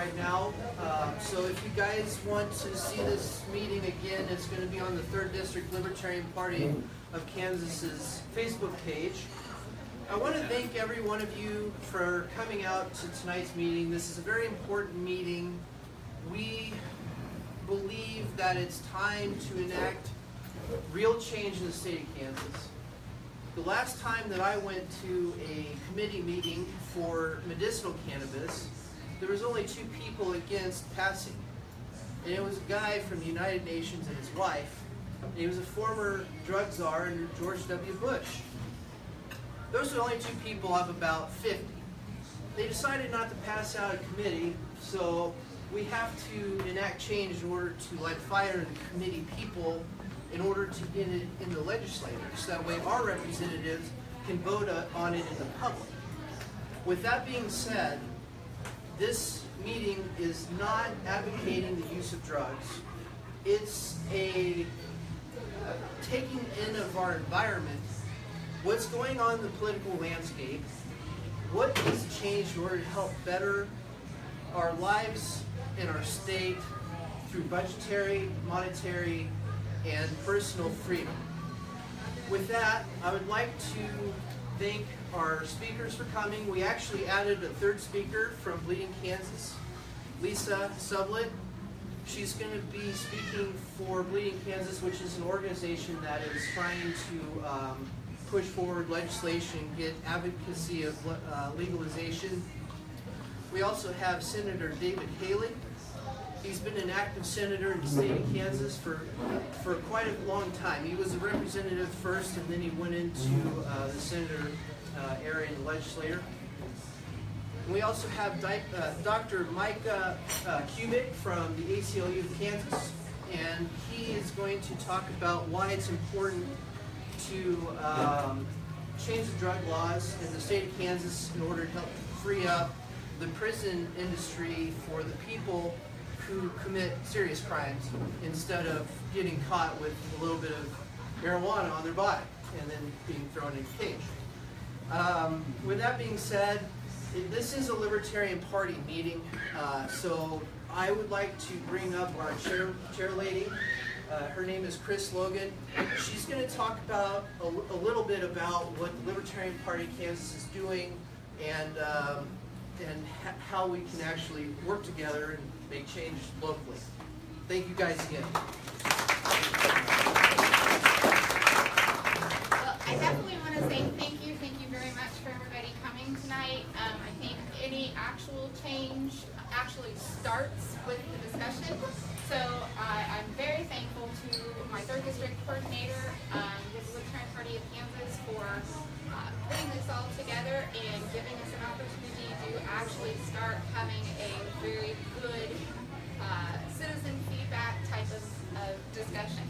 right now. So if you guys want to see this meeting again, it's going to be on the 3rd District Libertarian Party of Kansas's Facebook page. I want to thank every one of you for coming out to tonight's meeting. This is a very important meeting. We believe that it's time to enact real change in the state of Kansas. The last time that I went to a committee meeting for medicinal cannabis, there was only 2 people against passing. And it was a guy from the United Nations and his wife. And he was a former drug czar under George W. Bush. Those are the only 2 people of about 50. They decided not to pass out a committee, so we have to enact change in order to light fire in the committee people in order to get it in the legislature, so that way our representatives can vote on it in the public. With that being said, this meeting is not advocating the use of drugs. It's a taking in of our environment, what's going on in the political landscape, what needs to change in order to help better our lives in our state through budgetary, monetary, and personal freedom. With that, I would like to thank our speakers for coming. We actually added a 3rd speaker from Bleeding Kansas, Lisa Sublett. She's going to be speaking for Bleeding Kansas, which is an organization that is trying to push forward legislation, get advocacy of legalization. We also have Senator David Haley. He's been an active senator in the state of Kansas for quite a long time. He was a representative first, and then he went into the senator area and legislator. And we also have Dr. Micah Kubic from the ACLU of Kansas, and he is going to talk about why it's important to change the drug laws in the state of Kansas in order to help free up the prison industry for the people who commit serious crimes instead of getting caught with a little bit of marijuana on their body and then being thrown in a cage. With that being said, this is a Libertarian Party meeting, so I would like to bring up our chair lady. Her name is Chris Logan. She's going to talk about a little bit about what the Libertarian Party of Kansas is doing and how we can actually work together and make change locally. Thank you guys again. Well, I definitely want to say thank you very much for everybody coming tonight. I think any actual change actually starts with the discussion. So I'm very thankful to my 3rd District Coordinator with the Libertarian Party of Kansas for putting this all together and giving us an opportunity to actually start having a very good citizen feedback type of discussion.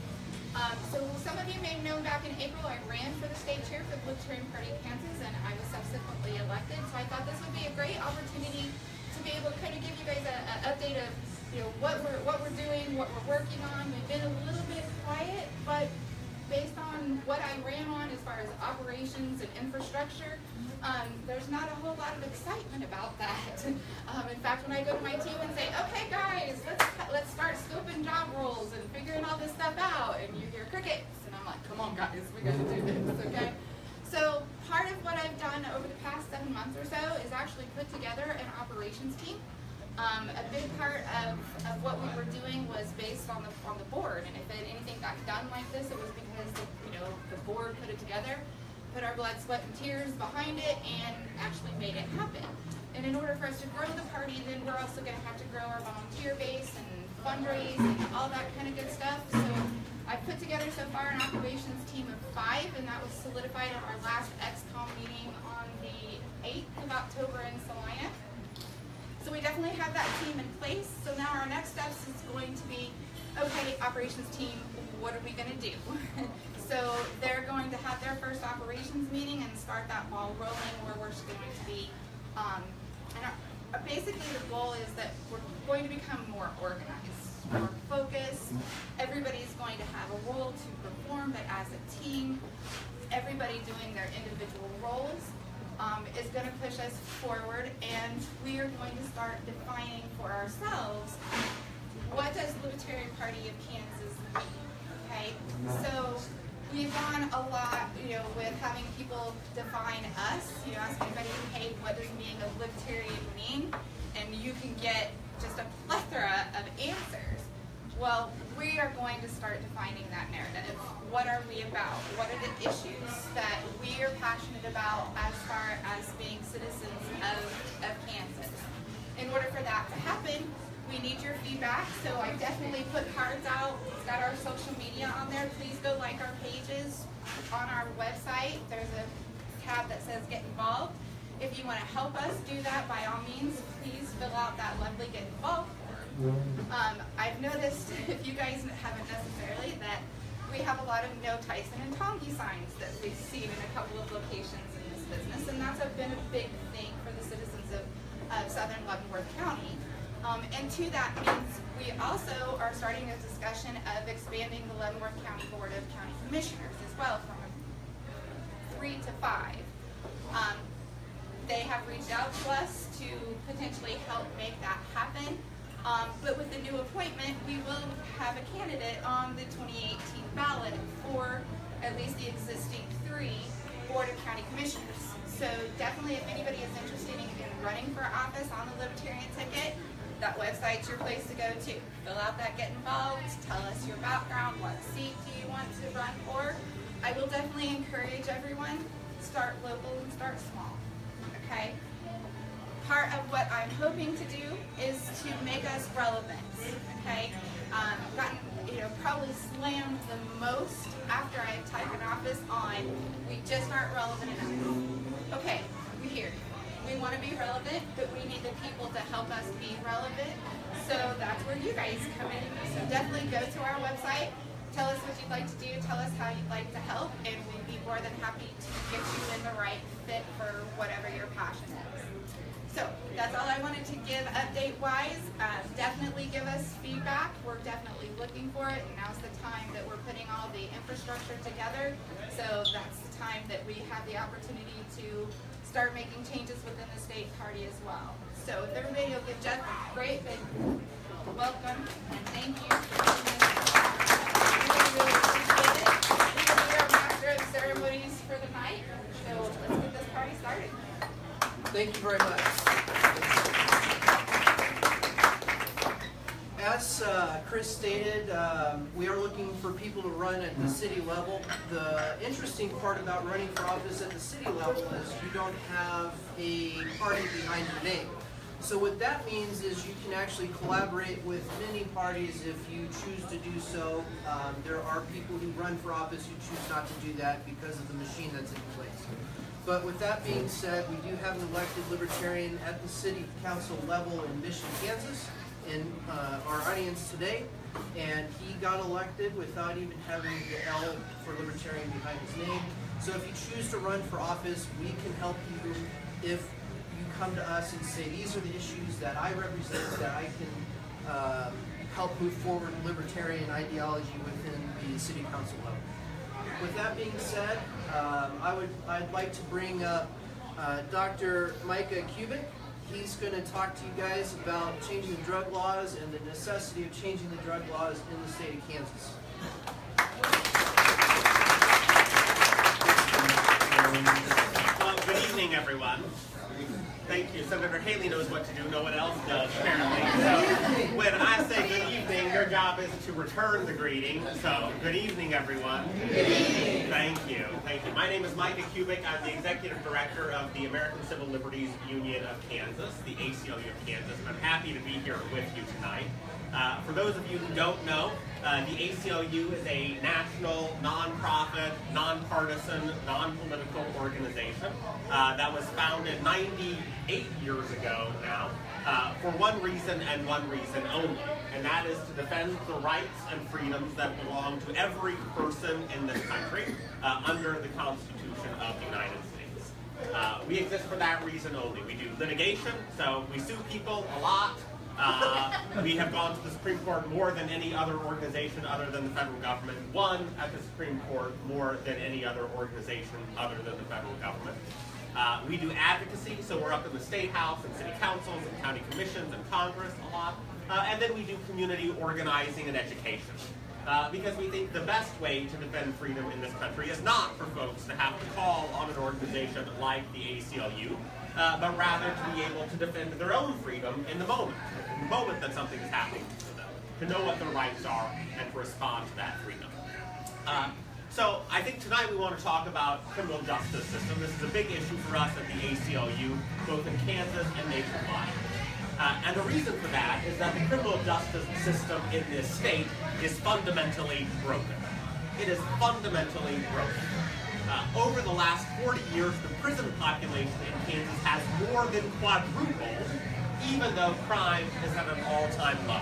So some of you may have known back in April I ran for the state chair for the Libertarian Party of Kansas, and I was subsequently elected. So I thought this would be a great opportunity to be able to kind of give you guys an update of what we're doing, what we're working on. We've been a little bit quiet, but based on what I ran on as far as operations and infrastructure, there's not a whole lot of excitement about that. In fact, when I go to my team and say, okay guys, let's start scoping job roles and figuring all this stuff out, and you hear crickets, and I'm like, come on guys, we gotta do this, okay? So part of what I've done over the past 7 months or so is actually put together an operations team. A big part of what we were doing was based on the board, and if anything got done like this, it was because the board put it together, put our blood, sweat, and tears behind it, and actually made it happen. And in order for us to grow the party, then we're also going to have to grow our volunteer base and fundraise and all that kind of good stuff. So I put together so far an operations team of 5, and that was solidified at our last XCOM meeting on the 8th of October in Salina. So we definitely have that team in place. So now our next steps is going to be, okay, operations team, what are we going to do? So they're going to have their first operations meeting and start that ball rolling, where we're going to be, basically the goal is that we're going to become more organized, more focused. Everybody's going to have a role to perform, but as a team, everybody doing their individual roles is going to push us forward, and we are going to start defining for for ourselves, what does Libertarian Party of Kansas mean? Okay, so we've gone a lot, with having people define us, ask anybody, hey, what does being a libertarian mean? And you can get just a plethora of answers. Well, we are going to start defining that narrative. What are we about? What are the issues that we are passionate about as far as being citizens of Kansas? In order for that to happen, we need your feedback, so I definitely put cards out. It's got our social media on there. Please go like our pages on our website. There's a tab that says Get Involved. If you want to help us do that, by all means, please fill out that lovely Get Involved form. I've noticed, if you guys haven't necessarily, that we have a lot of no Tyson and Tonky signs that we've seen in a couple of locations in this business, and that's been a big thing for the citizens of Southern Leavenworth County. And to that means we also are starting a discussion of expanding the Leavenworth County Board of County Commissioners as well from 3 to 5. They have reached out to us to potentially help make that happen. But with the new appointment, we will have a candidate on the 2018 ballot for at least the existing 3 Board of County Commissioners. So definitely, if anybody is interested in running for office on the Libertarian ticket, that website's your place to go to. Fill out that Get Involved, tell us your background, what seat do you want to run for. I will definitely encourage everyone, start local and start small, okay? Part of what I'm hoping to do is to make us relevant, okay? Gotten, probably slammed the most after I've typed an office on, we just aren't relevant enough. Okay, we hear you. We want to be relevant, but we need the people to help us be relevant. So that's where you guys come in. So definitely go to our website, tell us what you'd like to do, tell us how you'd like to help, and we'd be more than happy to get you in the right fit for whatever your passion is. So that's all I wanted to give update-wise. Definitely give us feedback. We're definitely looking for it, and now's the time that we're putting all the infrastructure together. So that's the time that we have the opportunity to start making changes within the state party as well. So if everybody will give Jeff a great big welcome and thank you. Really, really appreciate it. He will be our master of ceremonies for the night. So let's get this party started. Thank you very much. As Chris stated, we are looking for people to run at the city level. The interesting part about running for office at the city level is you don't have a party behind your name. So what that means is you can actually collaborate with many parties if you choose to do so. There are people who run for office who choose not to do that because of the machine that's in place. But with that being said, we do have an elected libertarian at the city council level in Mission, Kansas, in our audience today, and he got elected without even having the L for libertarian behind his name. So if you choose to run for office, we can help you if you come to us and say, these are the issues that I represent, that I can help move forward libertarian ideology within the city council level. With that being said, I'd like to bring up Dr. Micah Kubic. He's going to talk to you guys about changing the drug laws and the necessity of changing the drug laws in the state of Kansas. Well, good evening, everyone. Thank you. Senator Haley knows what to do. No one else does, apparently. So when I say good evening, your job is to return the greeting. So good evening, everyone. Good evening. Thank you. Thank you. My name is Micah Kubic. I'm the Executive Director of the American Civil Liberties Union of Kansas, the ACLU of Kansas. I'm happy to be here with you tonight. For those of you who don't know, the ACLU is a national, nonprofit, nonpartisan, non-political organization that was founded 98 years ago now for one reason and one reason only, and that is to defend the rights and freedoms that belong to every person in this country under the Constitution of the United States. We exist for that reason only. We do litigation, so we sue people a lot. We have gone to the Supreme Court more than any other organization other than the federal government, won at the Supreme Court more than any other organization other than the federal government. We do advocacy, so we're up in the state house and city councils and county commissions and Congress a lot. And then we do community organizing and education. Because we think the best way to defend freedom in this country is not for folks to have to call on an organization like the ACLU, but rather to be able to defend their own freedom in the moment that something is happening to them, to know what their rights are and to respond to that freedom. So I think tonight we want to talk about criminal justice system. This is a big issue for us at the ACLU, both in Kansas and nationwide. And the reason for that is that the criminal justice system in this state is fundamentally broken. It is fundamentally broken. Over the last 40 years, the prison population in Kansas has more than quadrupled, even though crime is at an all-time low.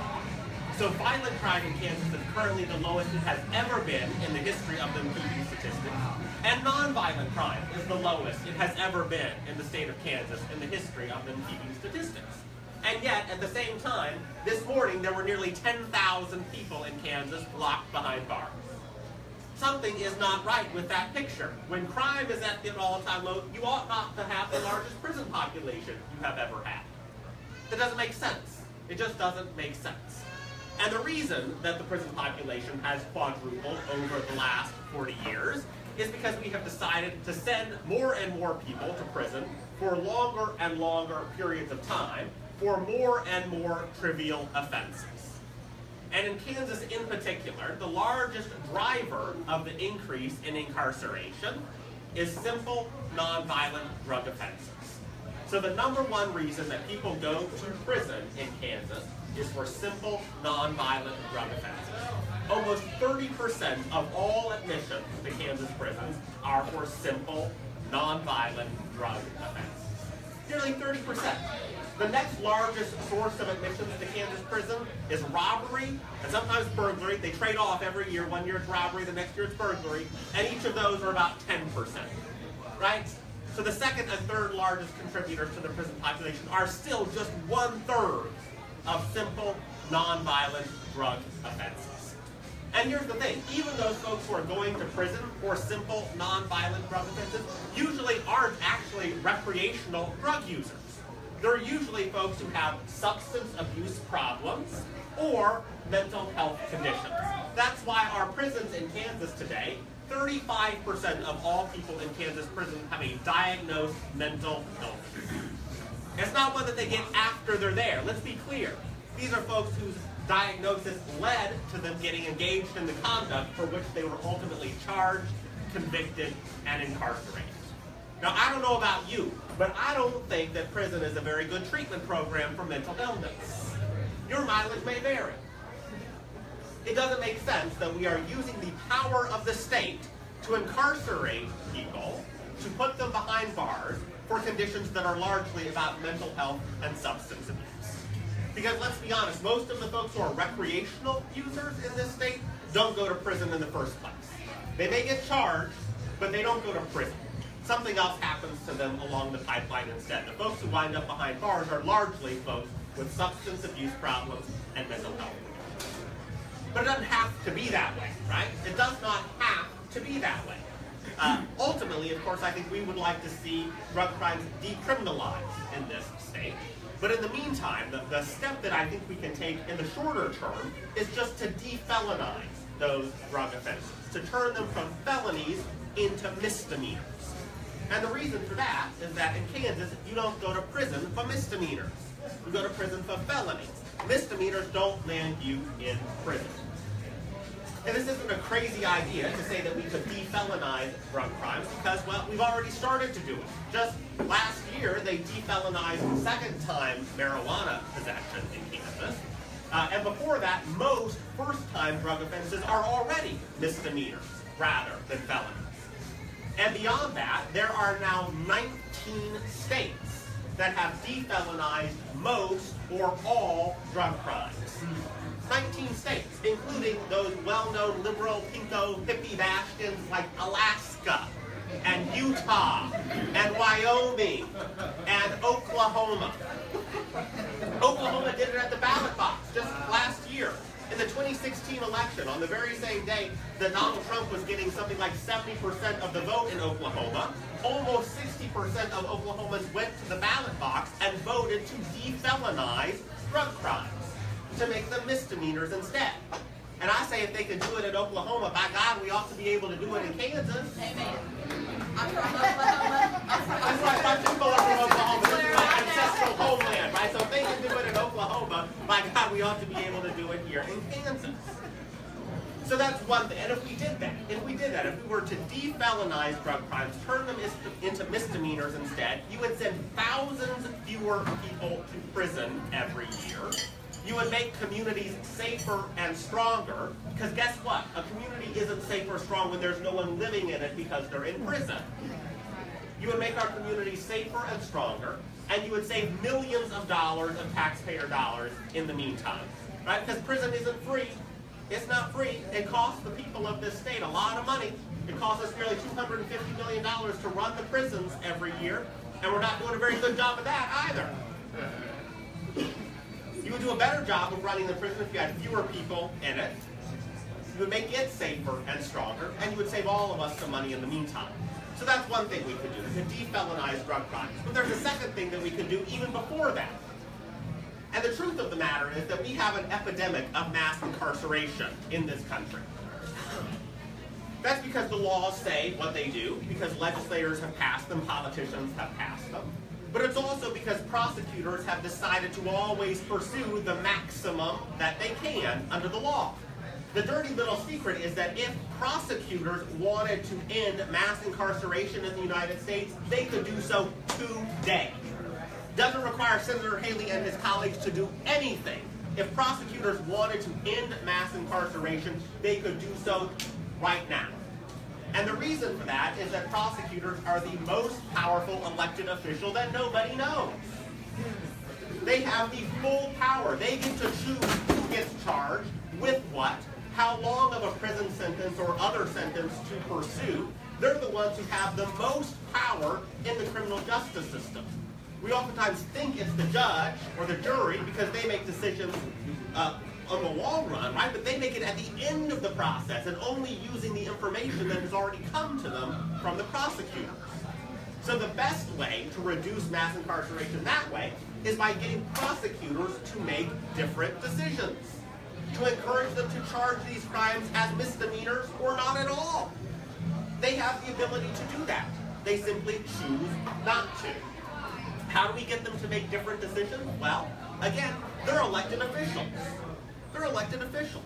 So violent crime in Kansas is currently the lowest it has ever been in the history of them keeping statistics. And nonviolent crime is the lowest it has ever been in the state of Kansas in the history of them keeping statistics. And yet, at the same time, this morning there were nearly 10,000 people in Kansas locked behind bars. Something is not right with that picture. When crime is at an all-time low, you ought not to have the largest prison population you have ever had. That doesn't make sense. It just doesn't make sense. And the reason that the prison population has quadrupled over the last 40 years is because we have decided to send more and more people to prison for longer and longer periods of time for more and more trivial offenses. And in Kansas in particular, the largest driver of the increase in incarceration is simple, nonviolent drug offenses. So the number one reason that people go to prison in Kansas is for simple, nonviolent drug offenses. Almost 30% of all admissions to Kansas prisons are for simple, nonviolent drug offenses. Nearly 30%. The next largest source of admissions to Kansas prison is robbery and sometimes burglary. They trade off every year. 1 year it's robbery, the next year it's burglary, and each of those are about 10%, right? So the second and third largest contributors to the prison population are still just 1/3 of simple, nonviolent drug offenses. And here's the thing, even those folks who are going to prison for simple, nonviolent drug offenses usually aren't actually recreational drug users. They're usually folks who have substance abuse problems or mental health conditions. That's why our prisons in Kansas today, 35% of all people in Kansas prison have a diagnosed mental illness. It's not one that they get after they're there. Let's be clear. These are folks whose diagnosis led to them getting engaged in the conduct for which they were ultimately charged, convicted, and incarcerated. Now, I don't know about you, but I don't think that prison is a very good treatment program for mental illness. Your mileage may vary. It doesn't make sense that we are using the power of the state to incarcerate people, to put them behind bars for conditions that are largely about mental health and substance abuse. Because let's be honest, most of the folks who are recreational users in this state don't go to prison in the first place. They may get charged, but they don't go to prison. Something else happens to them along the pipeline instead. The folks who wind up behind bars are largely folks with substance abuse problems and mental health. But it doesn't have to be that way, right? It does not have to be that way. Ultimately, of course, I think we would like to see drug crimes decriminalized in this state. But in the meantime, the step that I think we can take in the shorter term is just to defelonize those drug offenses, to turn them from felonies into misdemeanors. And the reason for that is that in Kansas, you don't go to prison for misdemeanors. You go to prison for felonies. Misdemeanors don't land you in prison. And this isn't a crazy idea to say that we could defelonize drug crimes because, well, we've already started to do it. Just last year, they defelonized second-time marijuana possession in Kansas. And before that, most first-time drug offenses are already misdemeanors rather than felonies. And beyond that, there are now 19 states that have defelonized most or all drug crimes. 19 states, including those well-known liberal pinko hippie bastions like Alaska and Utah and Wyoming and Oklahoma. Oklahoma did it at the ballot box just last year. In the 2016 election, election, on the very same day that Donald Trump was getting something like 70% of the vote in Oklahoma, almost 60% of Oklahomans went to the ballot box and voted to defelonize drug crimes, to make them misdemeanors instead. And I say if they can do it in Oklahoma, by God, we ought to be able to do it in Kansas. Amen. I'm from Oklahoma. That's right, my people are from Oklahoma. This is my ancestral homeland, right? So if they can do it in Oklahoma, by God, we ought to be able to do it here in Kansas. So that's one thing. And if we did that, if we were to defelonize drug crimes, turn them into misdemeanors instead, you would send thousands fewer people to prison every year. You would make communities safer and stronger, because guess what? A community isn't safe or strong when there's no one living in it because they're in prison. You would make our communities safer and stronger, and you would save millions of dollars of taxpayer dollars in the meantime, right? Because prison isn't free. It's not free. It costs the people of this state a lot of money. It costs us nearly $250 million to run the prisons every year, and we're not doing a very good job of that either. You would do a better job of running the prison if you had fewer people in it. You would make it safer and stronger, and you would save all of us some money in the meantime. So that's one thing we could do, to defelonize drug crimes. But there's a second thing that we could do even before that. And the truth of the matter is that we have an epidemic of mass incarceration in this country. That's because the laws say what they do, because legislators have passed them, politicians have passed them. But it's also because prosecutors have decided to always pursue the maximum that they can under the law. The dirty little secret is that if prosecutors wanted to end mass incarceration in the United States, they could do so today. Doesn't require Senator Haley and his colleagues to do anything. If prosecutors wanted to end mass incarceration, they could do so right now. And the reason for that is that prosecutors are the most powerful elected official that nobody knows. They have the full power. They get to choose who gets charged, with what, how long of a prison sentence or other sentence to pursue. They're the ones who have the most power in the criminal justice system. We oftentimes think it's the judge or the jury because they make decisions on the long run, right? But they make it at the end of the process and only using the information that has already come to them from the prosecutors. So the best way to reduce mass incarceration that way is by getting prosecutors to make different decisions, to encourage them to charge these crimes as misdemeanors or not at all. They have the ability to do that. They simply choose not to. How do we get them to make different decisions? Well, again, they're elected officials. They're elected officials.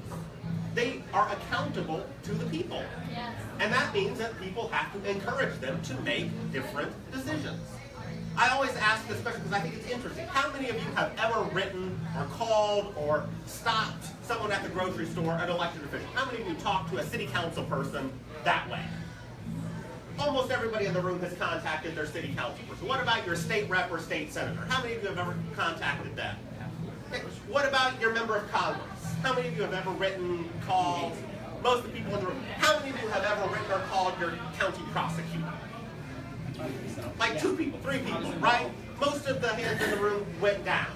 They are accountable to the people. Yes. And that means that people have to encourage them to make different decisions. I always ask this question because I think it's interesting. How many of you have ever written or called or stopped someone at the grocery store, an elected official? How many of you talked to a city council person that way? Almost everybody in the room has contacted their city council person. What about your state rep or state senator? How many of you have ever contacted them? Okay. What about your member of Congress? How many of you have ever written, called, most of the people in the room, how many of you have ever written or called your county prosecutor? Like 2 people, 3 people, right? Most of the hands in the room went down.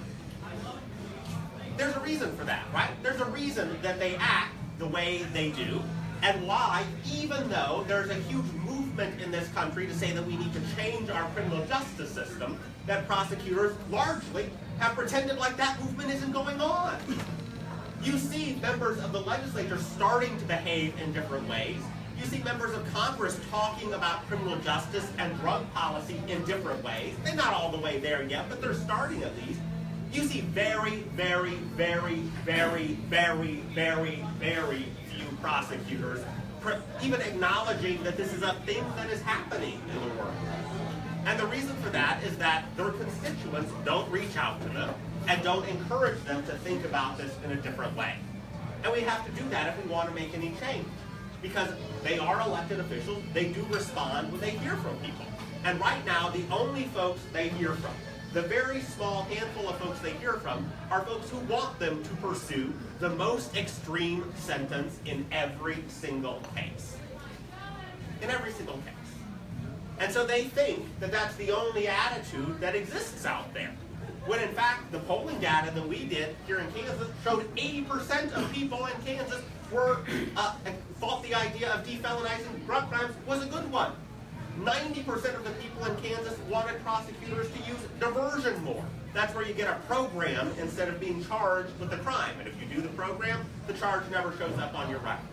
There's a reason for that, right? There's a reason that they act the way they do, and why, even though there's a huge movement in this country to say that we need to change our criminal justice system, that prosecutors largely have pretended like that movement isn't going on. You see members of the legislature starting to behave in different ways. You see members of Congress talking about criminal justice and drug policy in different ways. They're not all the way there yet, but they're starting at least. You see very, very, very, very, very, very, very few prosecutors even acknowledging that this is a thing that is happening in the world. And the reason for that is that their constituents don't reach out to them and don't encourage them to think about this in a different way. And we have to do that if we want to make any change. Because they are elected officials, they do respond when they hear from people. And right now, the only folks they hear from, the very small handful of folks they hear from, are folks who want them to pursue the most extreme sentence in every single case. In every single case. And so they think that that's the only attitude that exists out there. When in fact, the polling data that we did here in Kansas showed 80% of people in Kansas thought the idea of defelonizing drug crimes was a good one. 90% of the people in Kansas wanted prosecutors to use diversion more. That's where you get a program instead of being charged with the crime. And if you do the program, the charge never shows up on your record.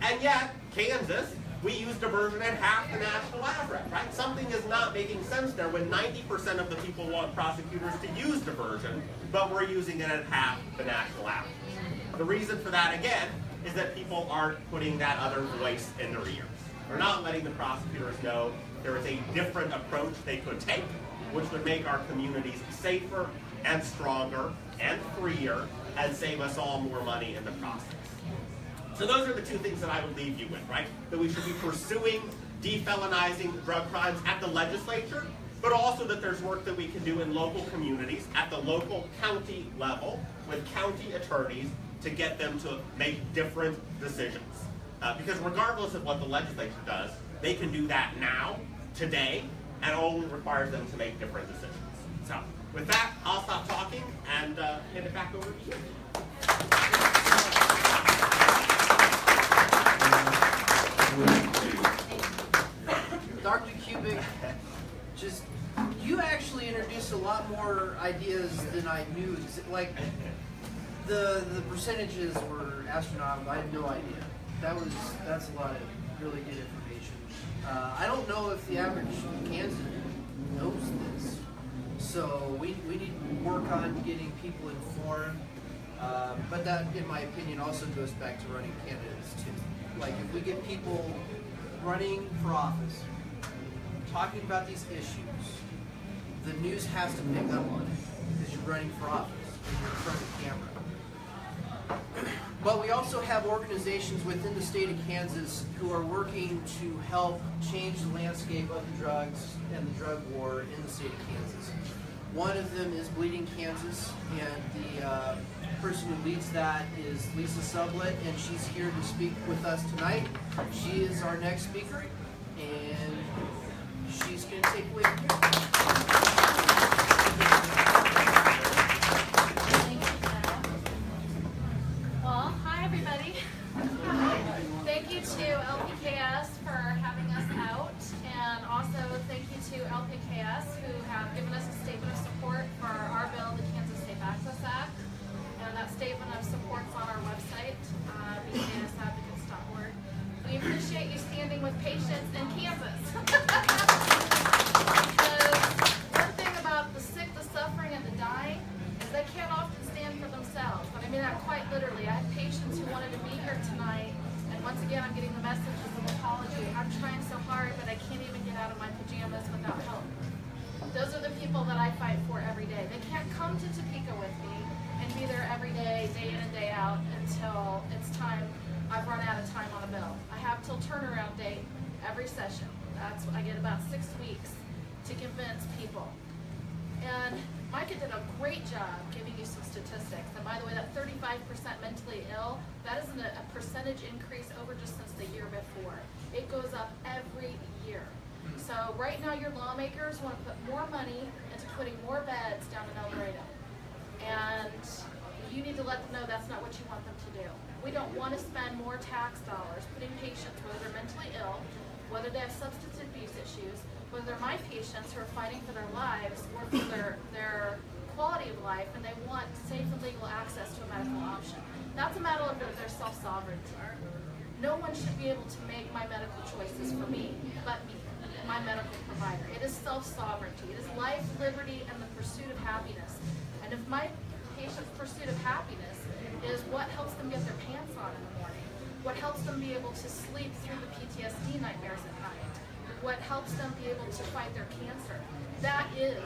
And yet, Kansas, we use diversion at half the national average, right? Something is not making sense there when 90% of the people want prosecutors to use diversion, but we're using it at half the national average. The reason for that, again, is that people aren't putting that other voice in their ears. We're not letting the prosecutors know there is a different approach they could take, which would make our communities safer and stronger and freer and save us all more money in the process. So those are the two things that I would leave you with, right? That we should be pursuing defelonizing drug crimes at the legislature, but also that there's work that we can do in local communities at the local county level with county attorneys to get them to make different decisions. Because regardless of what the legislature does, they can do that now, today, and it only requires them to make different decisions. So with that, I'll stop talking and hand it back over to you. Dr. Kubic, you actually introduced a lot more ideas than I knew. Like, the percentages were astronomical. I had no idea. That's a lot of really good information. I don't know if the average Kansan knows this. So we need to work on getting people informed. But that, in my opinion, also goes back to running candidates too. Like, if we get people running for office, talking about these issues, the news has to pick up on it because you're running for office and you're in front of the camera. But we also have organizations within the state of Kansas who are working to help change the landscape of the drugs and the drug war in the state of Kansas. One of them is Bleeding Kansas, and the person who leads that is Lisa Sublett, and she's here to speak with us tonight. She is our next speaker, and she's going to take away from here. Well, hi everybody. Thank you to LPKS for having us out, and also thank you to LPKS who have given us a statement of support for our bill, the Kansas Safe Access Act. And that statement of support is on our website, bksadvocates.org. We appreciate you standing with patients in Kansas. Because one thing about the sick, the suffering, and the dying is they can't often stand for themselves. But I mean that quite literally. I have patients who wanted to be here tonight, and once again I'm getting the message of an apology. I'm trying so hard, but I can't even get out of my pajamas without help. Those are the people that I fight for every day. They can't come to Topeka with me and be there every day, day in and day out, until it's time. I've run out of time on a bill. I have till turnaround date every session. That's I get about 6 weeks to convince people. And Micah did a great job giving you some statistics. And by the way, that 35% mentally ill, that isn't a percentage increase over just since the year before. It goes up every year. So right now your lawmakers want to put more money into putting more beds down in El Dorado. And you need to let them know that's not what you want them to do. We don't want to spend more tax dollars putting patients, whether they're mentally ill, whether they have substance abuse issues, whether they're my patients who are fighting for their lives or for their quality of life, and they want safe and legal access to a medical option. That's a matter of their self-sovereignty. No one should be able to make my medical choices for me, but me, my medical provider. It is self-sovereignty. It is life, liberty, and the pursuit of happiness. And if my patient's pursuit of happiness is what helps them get their pants on in the morning, what helps them be able to sleep through the PTSD nightmares at night, what helps them be able to fight their cancer, that is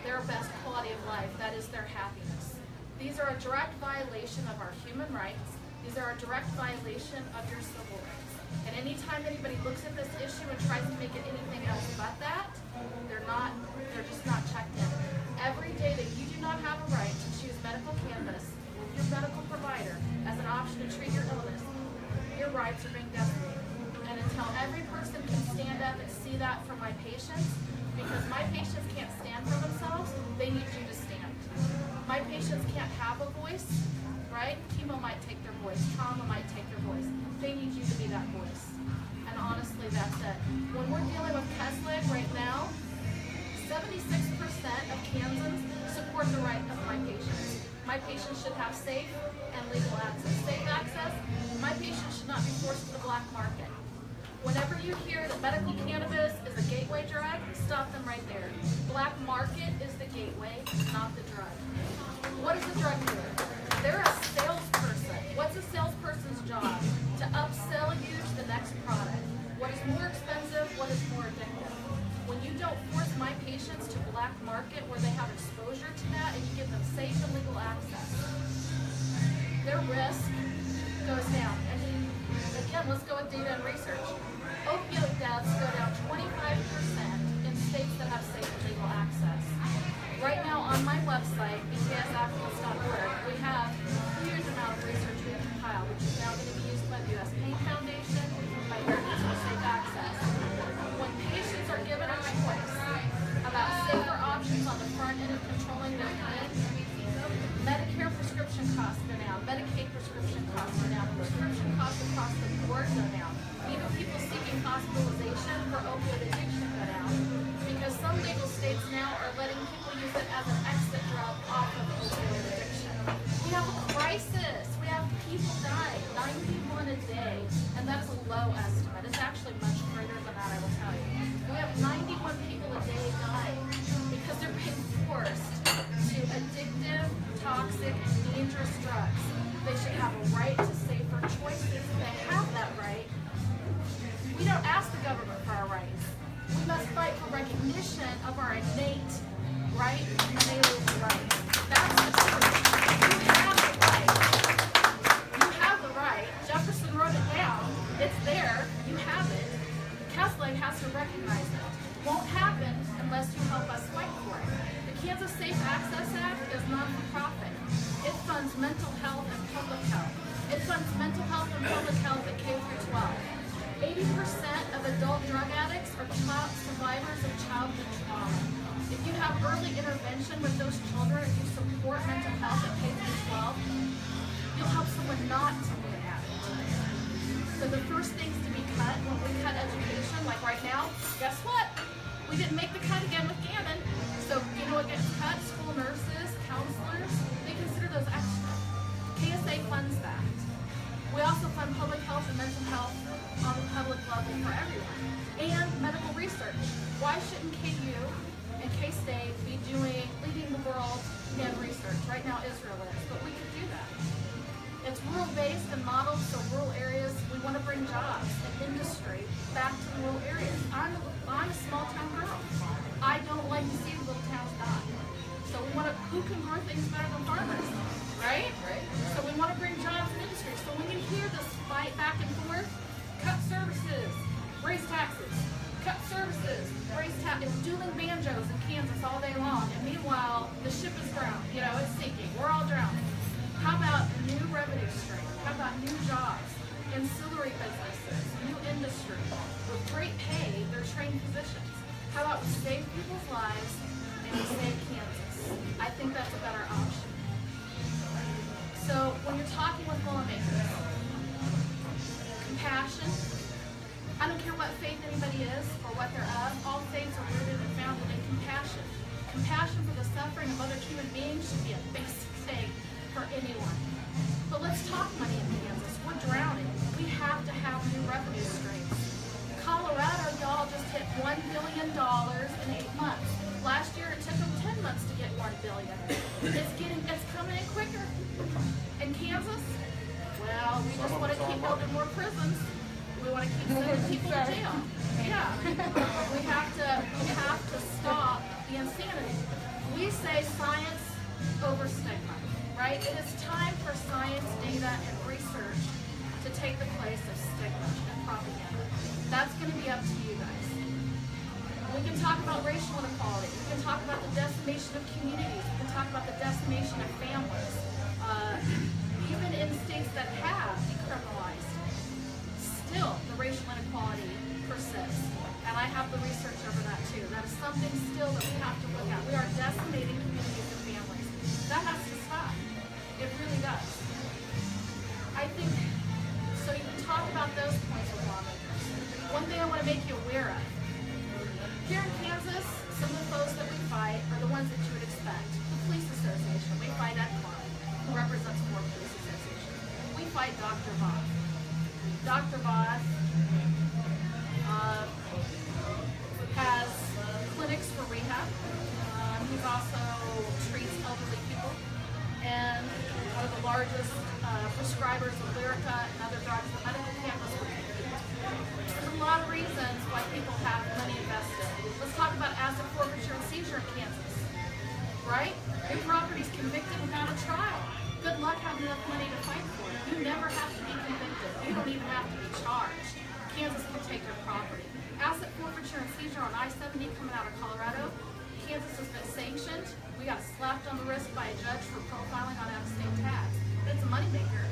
their best quality of life. That is their happiness. These are a direct violation of our human rights. These are a direct violation of your civil rights. And anytime anybody looks at this issue and tries to make it anything else but that, they're just not checked in. Every day that you do not have a right to choose medical cannabis with your medical provider as an option to treat your illness, your rights are being decimated. And until every person can stand up and see that for my patients, because my patients can't stand for themselves, voice, right? Chemo might take their voice, trauma might take their voice. They need you to be that voice. And honestly, that's it. When we're dealing with CASLIG right now, 76% of Kansans support the right of my patients. My patients should have safe and legal access. Safe access, my patients should not be forced to the black market. Whenever you hear that medical cannabis is a gateway drug, stop them right there. Black market is the gateway, not the drug. What is a drug dealer? They're a salesperson. What's a salesperson's job? To upsell you to the next product. What is more expensive? What is more addictive? When you don't force my patients to black market where they have exposure to that and you give them safe and legal access, their risk goes down. And again, let's go with data and research. Opioid deaths go down 25% in states that have safe and legal access. Right now on my website, bksactivist.org, we have a huge amount of research we have compiled, which is now going to be used by the U.S. Pain Foundation, by Americans for Safe Access. When patients are given a choice about safer options on the front end of controlling their pain, Medicare prescription costs go down, Medicaid prescription costs go down, prescription costs across the board go down. Even people seeking hospitalization for opioid addiction go down. Because some legal states now are letting people use it as an exit drug off of opioid addiction. We have a crisis. We have people dying, 91 a day, and that's a low estimate. It's actually much greater than that, I will tell you. We have 91 people a day dying because they're being forced to addictive, toxic, and dangerous drugs. They should have a right to safer choices. They have that right. We don't ask the government for our rights. We must fight for recognition of our innate right and inalienable rights. That's the truth. You have the right. You have the right. Jefferson wrote it down. It's there. You have it. CASLIG has to recognize it. It won't happen unless you help us fight for it. The Kansas Safe Access Act is non-for-profit. It funds mental health and public health. It funds mental health and public health at K through 12. 80% of adult drug addicts are survivors of childhood trauma. If you have early intervention with those children and you support mental health at K through 12, you'll help someone not to be an addict. So the first things to be cut when we cut education, like right now, guess what? We didn't make the cut again with Gannon. So you know what gets cut? School nurses, counselors, they consider those extra. KSA funds that. We also fund public health and mental health on the public level for everyone. And medical research. Why shouldn't KU and K-State be leading the world in research? Right now Israel is, but we could do that. It's rural-based and modeled, so rural areas, we want to bring jobs and industry back to the rural areas. I'm a small-town girl. I don't like to see little towns die. So we want to, who can grow things better than farmers? Right? So we want to bring jobs and industry. So when you hear this fight back and forth, cut services, raise taxes, cut services, raise taxes, dueling banjos in Kansas all day long. And meanwhile, the ship is drowned. You know, it's sinking. We're all drowning. How about new revenue stream? How about new jobs, ancillary businesses, new industry with great pay? They're trained physicians. How about we save people's lives and we save Kansas? I think that's a better option. So when you're talking with lawmakers, compassion, I don't care what faith anybody is or what they're of, all faiths are rooted and founded in compassion. Compassion for the suffering of other human beings should be a basic thing for anyone. But let's talk money in Kansas. We're drowning. We have to have new revenue streams. Colorado, y'all just hit $1 billion in 8 months. Last year it took them 10 months to get $1 billion. It's coming in quicker. In Kansas, well, we just want to keep building more prisons. We want to keep sending people to jail. Yeah. We have to stop the insanity. We say science over stigma, right? It is time for science, data, and research to take the place of stigma and propaganda. That's going to be up to you guys. We can talk about racial inequality. We can talk about the decimation of communities. We can talk about the decimation of families. Even in states that have decriminalized, still the racial inequality persists. And I have the research over that too. That is something still that we have to look at. We are decimating communities and families. That has to stop. It really does. I think, so you can talk about those points with lawmakers. One thing I want to make you aware of. Here in Kansas, some of the foes that we fight are the ones that you would expect. The police association, we fight Ed Clark, who represents Fort Police Association. We fight Dr. Voth. Dr. Voth has clinics for rehab. He also treats elderly people, and one of the largest prescribers of Lyrica and other drugs, the medical campus. There's a lot of reasons why people have money invested. Let's talk about asset forfeiture and seizure in Kansas, right? Your property's convicted without a trial. Good luck having enough money to fight for it. You never have to be convicted. You don't even have to be charged. Kansas can take your property. Asset forfeiture and seizure on I-70 coming out of Colorado. Kansas has been sanctioned. We got slapped on the wrist by a judge for profiling on out-of-state tax. But it's a moneymaker.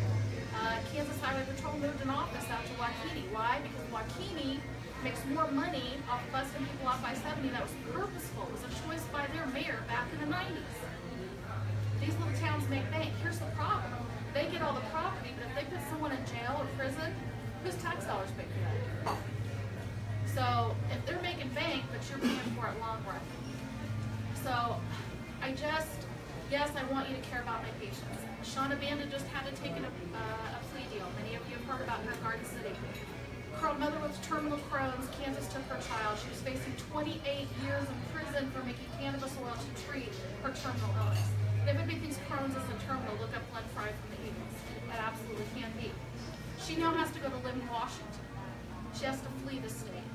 Kansas Highway Patrol moved an office out to Waukene. Why? Because Waukene makes more money off of busting people off I-70. That was purposeful. It was a choice by their mayor back in the 90s. These little towns make bank. Here's the problem. They get all the property, but if they put someone in jail or prison, whose tax dollars pay for that? So if they're making bank, but you're paying for it long run. So yes, I want you to care about my patients. Shauna Banda just had to take a plea deal. Many of you have heard about her in Garden City. Her mother with terminal Crohn's. Kansas took her child. She was facing 28 years in prison for making cannabis oil to treat her terminal illness. If anybody thinks Crohn's isn't terminal, look up Glenn Fry from the Eagles. That absolutely can be. She now has to go to live in Washington. She has to flee the state.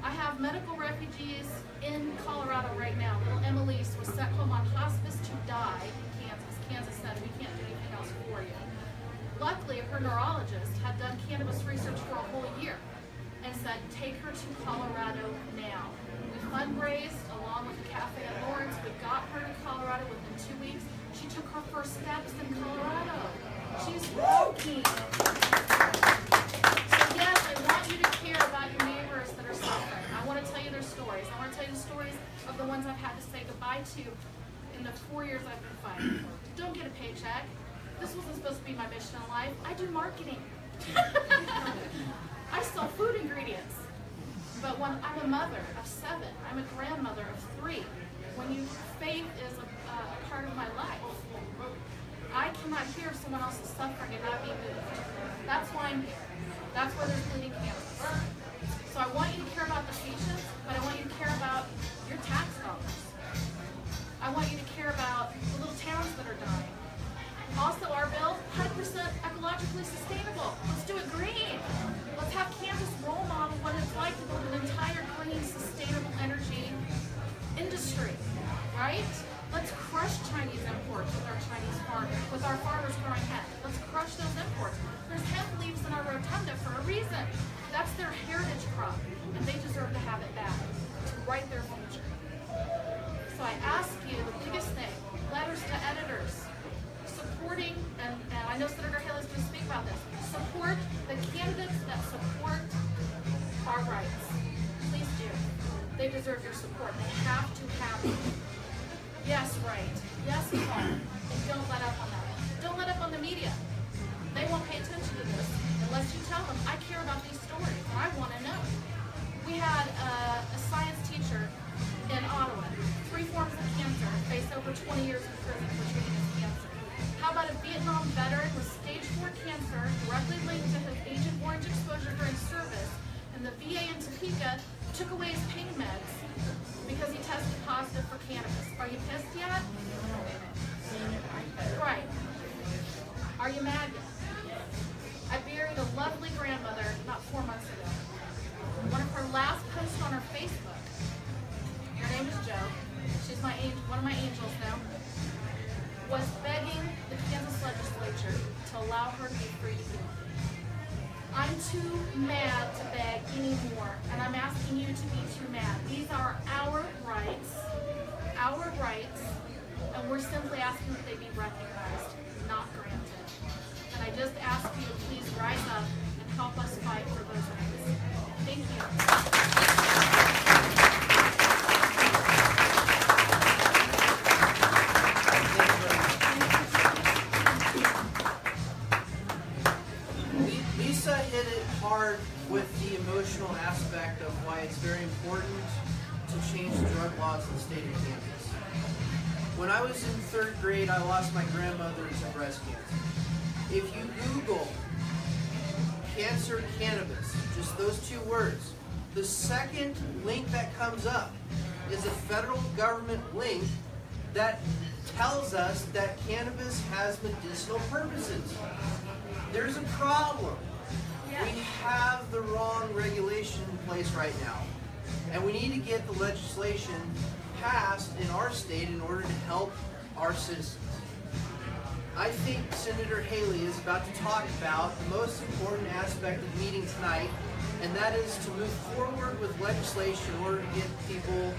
I have medical refugees in Colorado right now. Little Emelise was sent home on hospice to die in Kansas. Kansas said, we can't do anything else for you. Luckily, her neurologist had done cannabis research for a whole year and said, take her to Colorado now. We fundraised along with the Cafe at Lawrence. We got her to Colorado within 2 weeks. She took her first steps in Colorado. She's walking. So yes, I want you to care about your neighbors that are suffering. I want to tell you their stories. I want to tell you the stories of the ones I've had to say goodbye to in the 4 years I've been fighting. Don't get a paycheck. This wasn't supposed to be my mission in life. I do marketing. I sell food ingredients. But when I'm a mother of 7, I'm a grandmother of 3. Faith is a part of my life. I cannot hear if someone else is suffering and not be moved. That's why I'm here. That's why there's bleeding Kansas. So I want you to care about the patients, but I want you to care about your tax dollars. I want you to care about the little towns that are dying. Also, our bill, 100% ecologically sustainable. Let's do it green. Let's have Kansas role model what it's like to build an entire green, sustainable energy industry, right? Let's crush Chinese imports with our Chinese farmers, with our farmers growing hemp. Let's crush those imports. There's hemp leaves in our rotunda for a reason. That's their heritage crop, and they deserve to have it back to write their future. So I ask you the biggest thing, letters to editors, supporting, and I know Senator Haley's going to speak about this, support the candidates that support our rights. Please do. They deserve your support. They have to have it. Yes, right. Yes, Paul. And don't let up on that. Don't let up on the media. They won't pay attention to this unless you tell them, I care about these stories, and I want to know. We had a science teacher in Ottawa, 3 forms of cancer, faced over 20 years in prison for treating his cancer. How about a Vietnam veteran with stage 4 cancer directly linked to his Agent Orange exposure during service, and the VA in Topeka took away his pain meds because he tested positive for cannabis. Are you pissed yet? Right. Are you mad yet? I buried a lovely grandmother about 4 months ago. One of her last posts on her Facebook, her name is Jo, she's my angel, one of my angels now, was begging the Kansas legislature to allow her to be free to heal. I'm too mad to beg anymore, and I'm asking you to be too mad. These are our rights, and we're simply asking that they be recognized, not granted. And I just ask you to please rise up and help us fight for those rights. Thank you. Lisa hit it hard with the emotional aspect of why it's very important to change drug laws in the state of Kansas. When I was in 3rd grade, I lost my grandmother to breast cancer. If you Google cancer cannabis, just those 2 words, the second link that comes up is a federal government link that tells us that cannabis has medicinal purposes. There's a problem. We have the wrong regulation in place right now. And we need to get the legislation passed in our state in order to help our citizens. I think Senator Haley is about to talk about the most important aspect of the meeting tonight, and that is to move forward with legislation in order to get people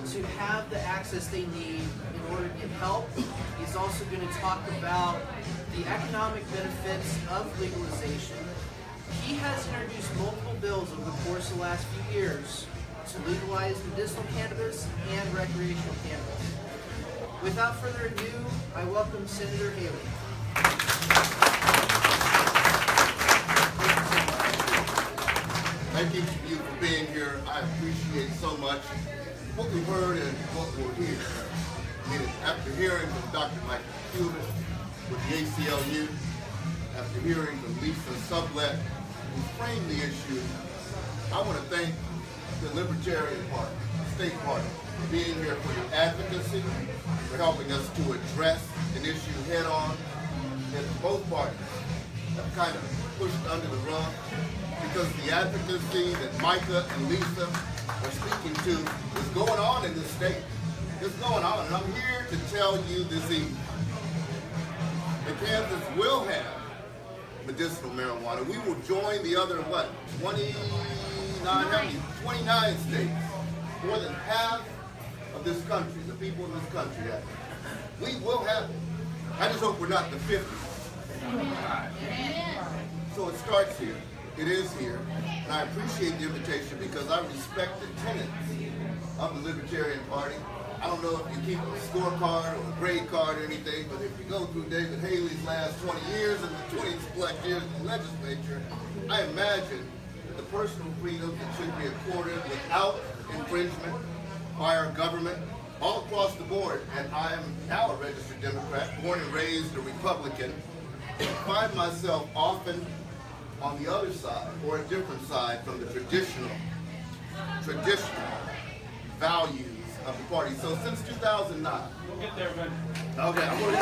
to have the access they need in order to get help. He's also going to talk about the economic benefits of legalization. He has introduced multiple bills over the course of the last few years to legalize medicinal cannabis and recreational cannabis. Without further ado, I welcome Senator Haley. Thank each of you for being here. I appreciate so much what we heard and what we'll hear. After hearing from Dr. Micah Kubic with the ACLU, after hearing from Lisa Sublett, who framed the issue, I want to thank the Libertarian Party, the State Party, for being here for your advocacy, for helping us to address an issue head on that both parties have kind of pushed under the rug, because the advocacy that Micah and Lisa are speaking to is going on in this state. It's going on, and I'm here to tell you this evening that Kansas will have medicinal marijuana. We will join the other, 29 states, more than half of this country, the people in this country have it. We will have it. I just hope we're not the 50th. So it starts here. It is here. And I appreciate the invitation because I respect the tenets of the Libertarian Party. I don't know if you keep a scorecard or a grade card or anything, but if you go through David Haley's last 20 years and the 20 plus years in the legislature, I imagine that the personal freedoms that should be accorded without infringement by our government all across the board, and I am now a registered Democrat, born and raised a Republican, find myself often on the other side or a different side from the traditional values of the party. So since 2009. We'll get there, man. Okay, I'm going to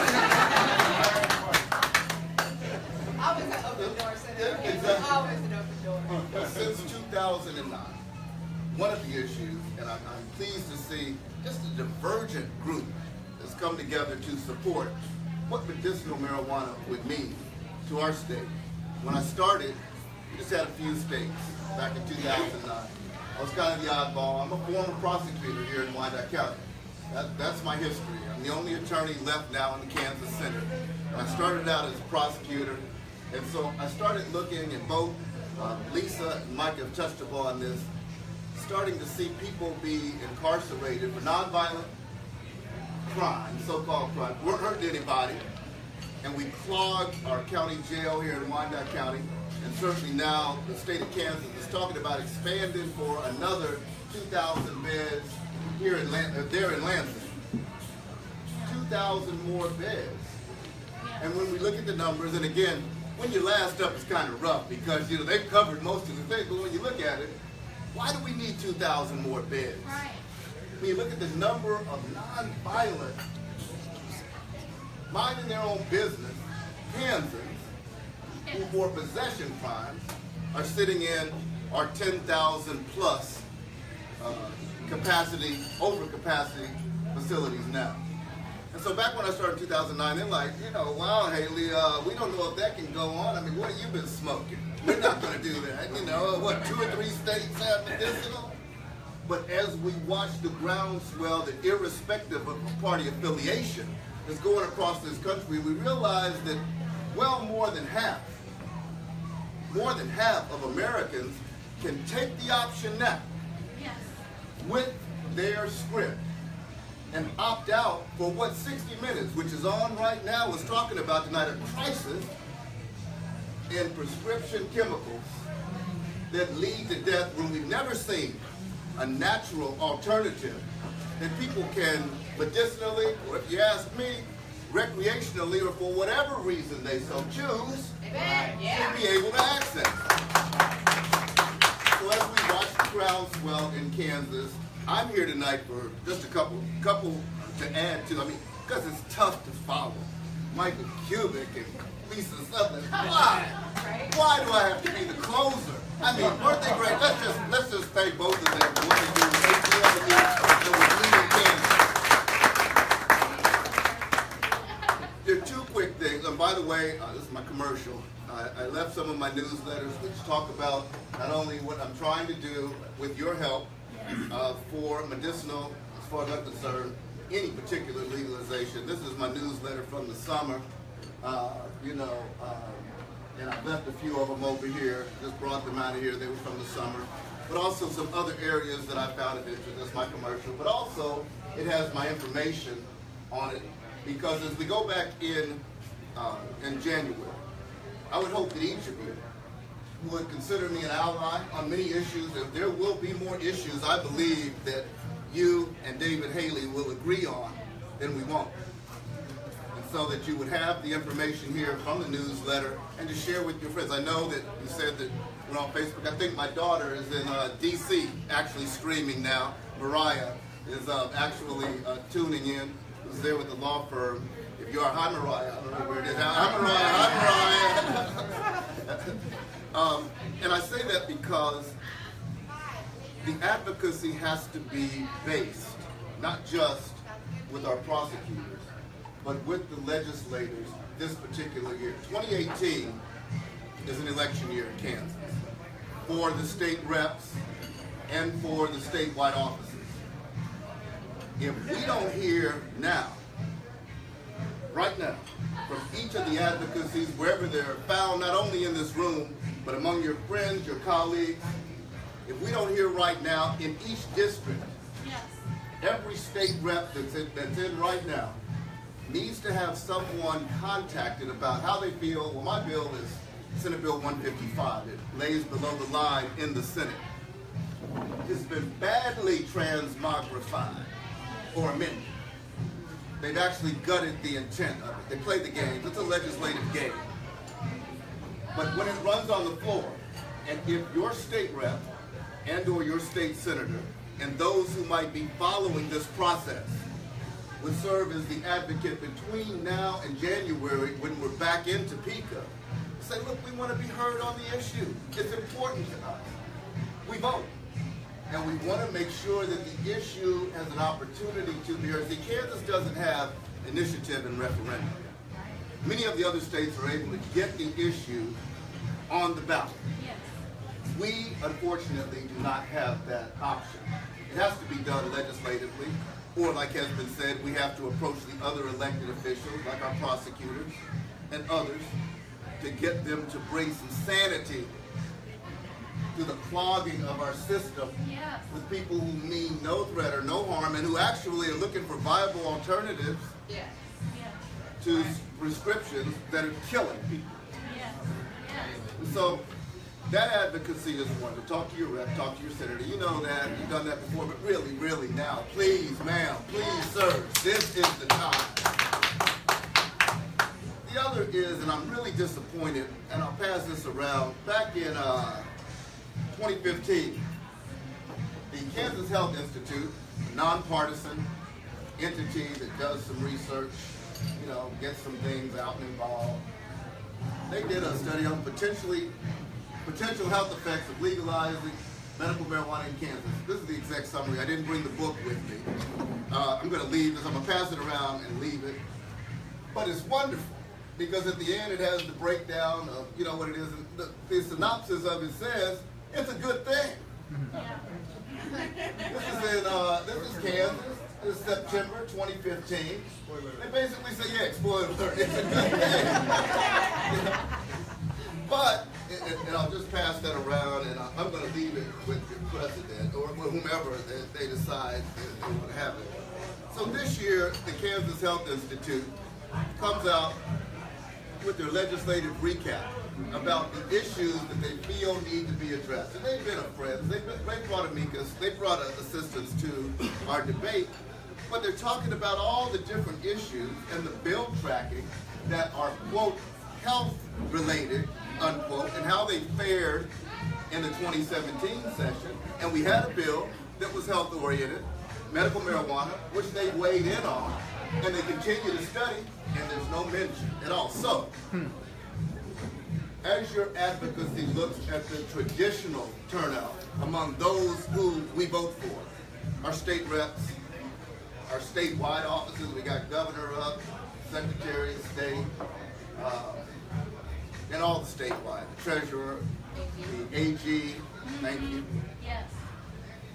Always an open door, Senator. Exactly. Always an open door. Since 2009, one of the issues, and I'm pleased to see just a divergent group has come together to support what medicinal marijuana would mean to our state. When I started, we just had a few states back in 2009. I was kind of the oddball. I'm a former prosecutor here in Wyandotte County. That's my history. I'm the only attorney left now in the Kansas Senate. And I started out as a prosecutor, and so I started looking at both, Lisa and Micah have touched upon this, starting to see people be incarcerated for nonviolent crime, so-called crime. We weren't hurting anybody, and we clogged our county jail here in Wyandotte County, and certainly now the state of Kansas is talking about expanding for another 2,000 beds here in Lansing. 2,000 more beds. And when we look at the numbers, and again, when you last up, it's kind of rough because they've covered most of the things, but when you look at it, why do we need 2,000 more beds? Right. When you look at the number of non-violent, minding their own business, Kansans, who for possession crimes are sitting in our 10,000 plus capacity, overcapacity facilities now. And so back when I started in 2009, they're like, wow, Haley, we don't know if that can go on. I mean, what have you been smoking? We're not going to do that. 2 or 3 states have medicinal? But as we watch the groundswell that irrespective of party affiliation is going across this country, we realize that well more than half of Americans can take the option now with their script and opt out for what 60 Minutes, which is on right now, was talking about tonight, a crisis in prescription chemicals that lead to death when we've never seen a natural alternative that people can medicinally, or if you ask me, recreationally, or for whatever reason they so choose, to be able to access. So as we watch the groundswell in Kansas, I'm here tonight for just a couple to add to. I mean, because it's tough to follow. Micah, Kubic, and Lisa Sublett. Why do I have to be the closer? I mean, weren't they great? Let's just thank both of them for what they do with ACLU and with leading Kansas. There are two quick things. And by the way, this is my commercial. I left some of my newsletters which talk about not only what I'm trying to do with your help for medicinal, as far as I'm concerned, any particular legalization. This is my newsletter from the summer, and I've left a few of them over here, just brought them out of here. They were from the summer, but also some other areas that I found of interest. That's my commercial, but also it has my information on it, because as we go back in January, I would hope that each of you would consider me an ally on many issues. If there will be more issues, I believe that you and David Haley will agree on, then we won't. And so that you would have the information here from the newsletter and to share with your friends. I know that you said that we're on Facebook. I think my daughter is in D.C. actually streaming now. Mariah is actually tuning in. Who's there with the law firm. If you are, hi Mariah. I don't know where it is. Hi Mariah. And I say that because the advocacy has to be based, not just with our prosecutors, but with the legislators this particular year. 2018 is an election year in Kansas for the state reps and for the statewide offices. If we don't hear now, right now, from each of the advocacies, wherever they're found, not only in this room, but among your friends, your colleagues, if we don't hear right now in each district, every state rep that's in right now needs to have someone contacted about how they feel. Well, my bill is Senate Bill 155. It lays below the line in the Senate. It's been badly transmogrified or amended. They've actually gutted the intent of it. They play the games. It's a legislative game. But when it runs on the floor, and if your state rep and or your state senator and those who might be following this process would serve as the advocate between now and January when we're back in Topeka, say, look, we want to be heard on the issue. It's important to us. We vote. And we want to make sure that the issue has an opportunity to be heard. See, Kansas doesn't have initiative and referendum. Many of the other states are able to get the issue on the ballot. We, unfortunately, do not have that option. It has to be done legislatively, or like has been said, we have to approach the other elected officials, like our prosecutors and others, to get them to bring some sanity to the clogging of our system with people who mean no threat or no harm and who actually are looking for viable alternatives to prescriptions that are killing people. So that advocacy is one. To talk to your rep, talk to your senator. You know that. You've done that before, but really, really now, please, ma'am, please, sir, this is the time. The other is, and I'm really disappointed, and I'll pass this around, back in 2015, the Kansas Health Institute, a nonpartisan entity that does some research, gets some things out and involved, they did a study on potential health effects of legalizing medical marijuana in Kansas. This is the exact summary. I didn't bring the book with me. I'm going to leave this. I'm going to pass it around and leave it. But it's wonderful because at the end it has the breakdown of what it is. And the synopsis of it says it's a good thing. This is Kansas. This is September 2015. They basically say, spoiler alert, it's a good thing. But, and I'll just pass that around, and I'm going to leave it with the president or whomever they decide they want to have it. So this year, the Kansas Health Institute comes out with their legislative recap about the issues that they feel need to be addressed. And they've been a friend. They brought amicus. They brought assistance to our debate. But they're talking about all the different issues and the bill tracking that are, quote, health related, unquote, and how they fared in the 2017 session. And we had a bill that was health oriented, medical marijuana, which they weighed in on, and they continue to study, and there's no mention at all. So, as your advocacy looks at the traditional turnout among those who we vote for, our state reps, our statewide offices, we got governor up, secretary of state, and all the statewide, the treasurer, the AG, thank you. Yes.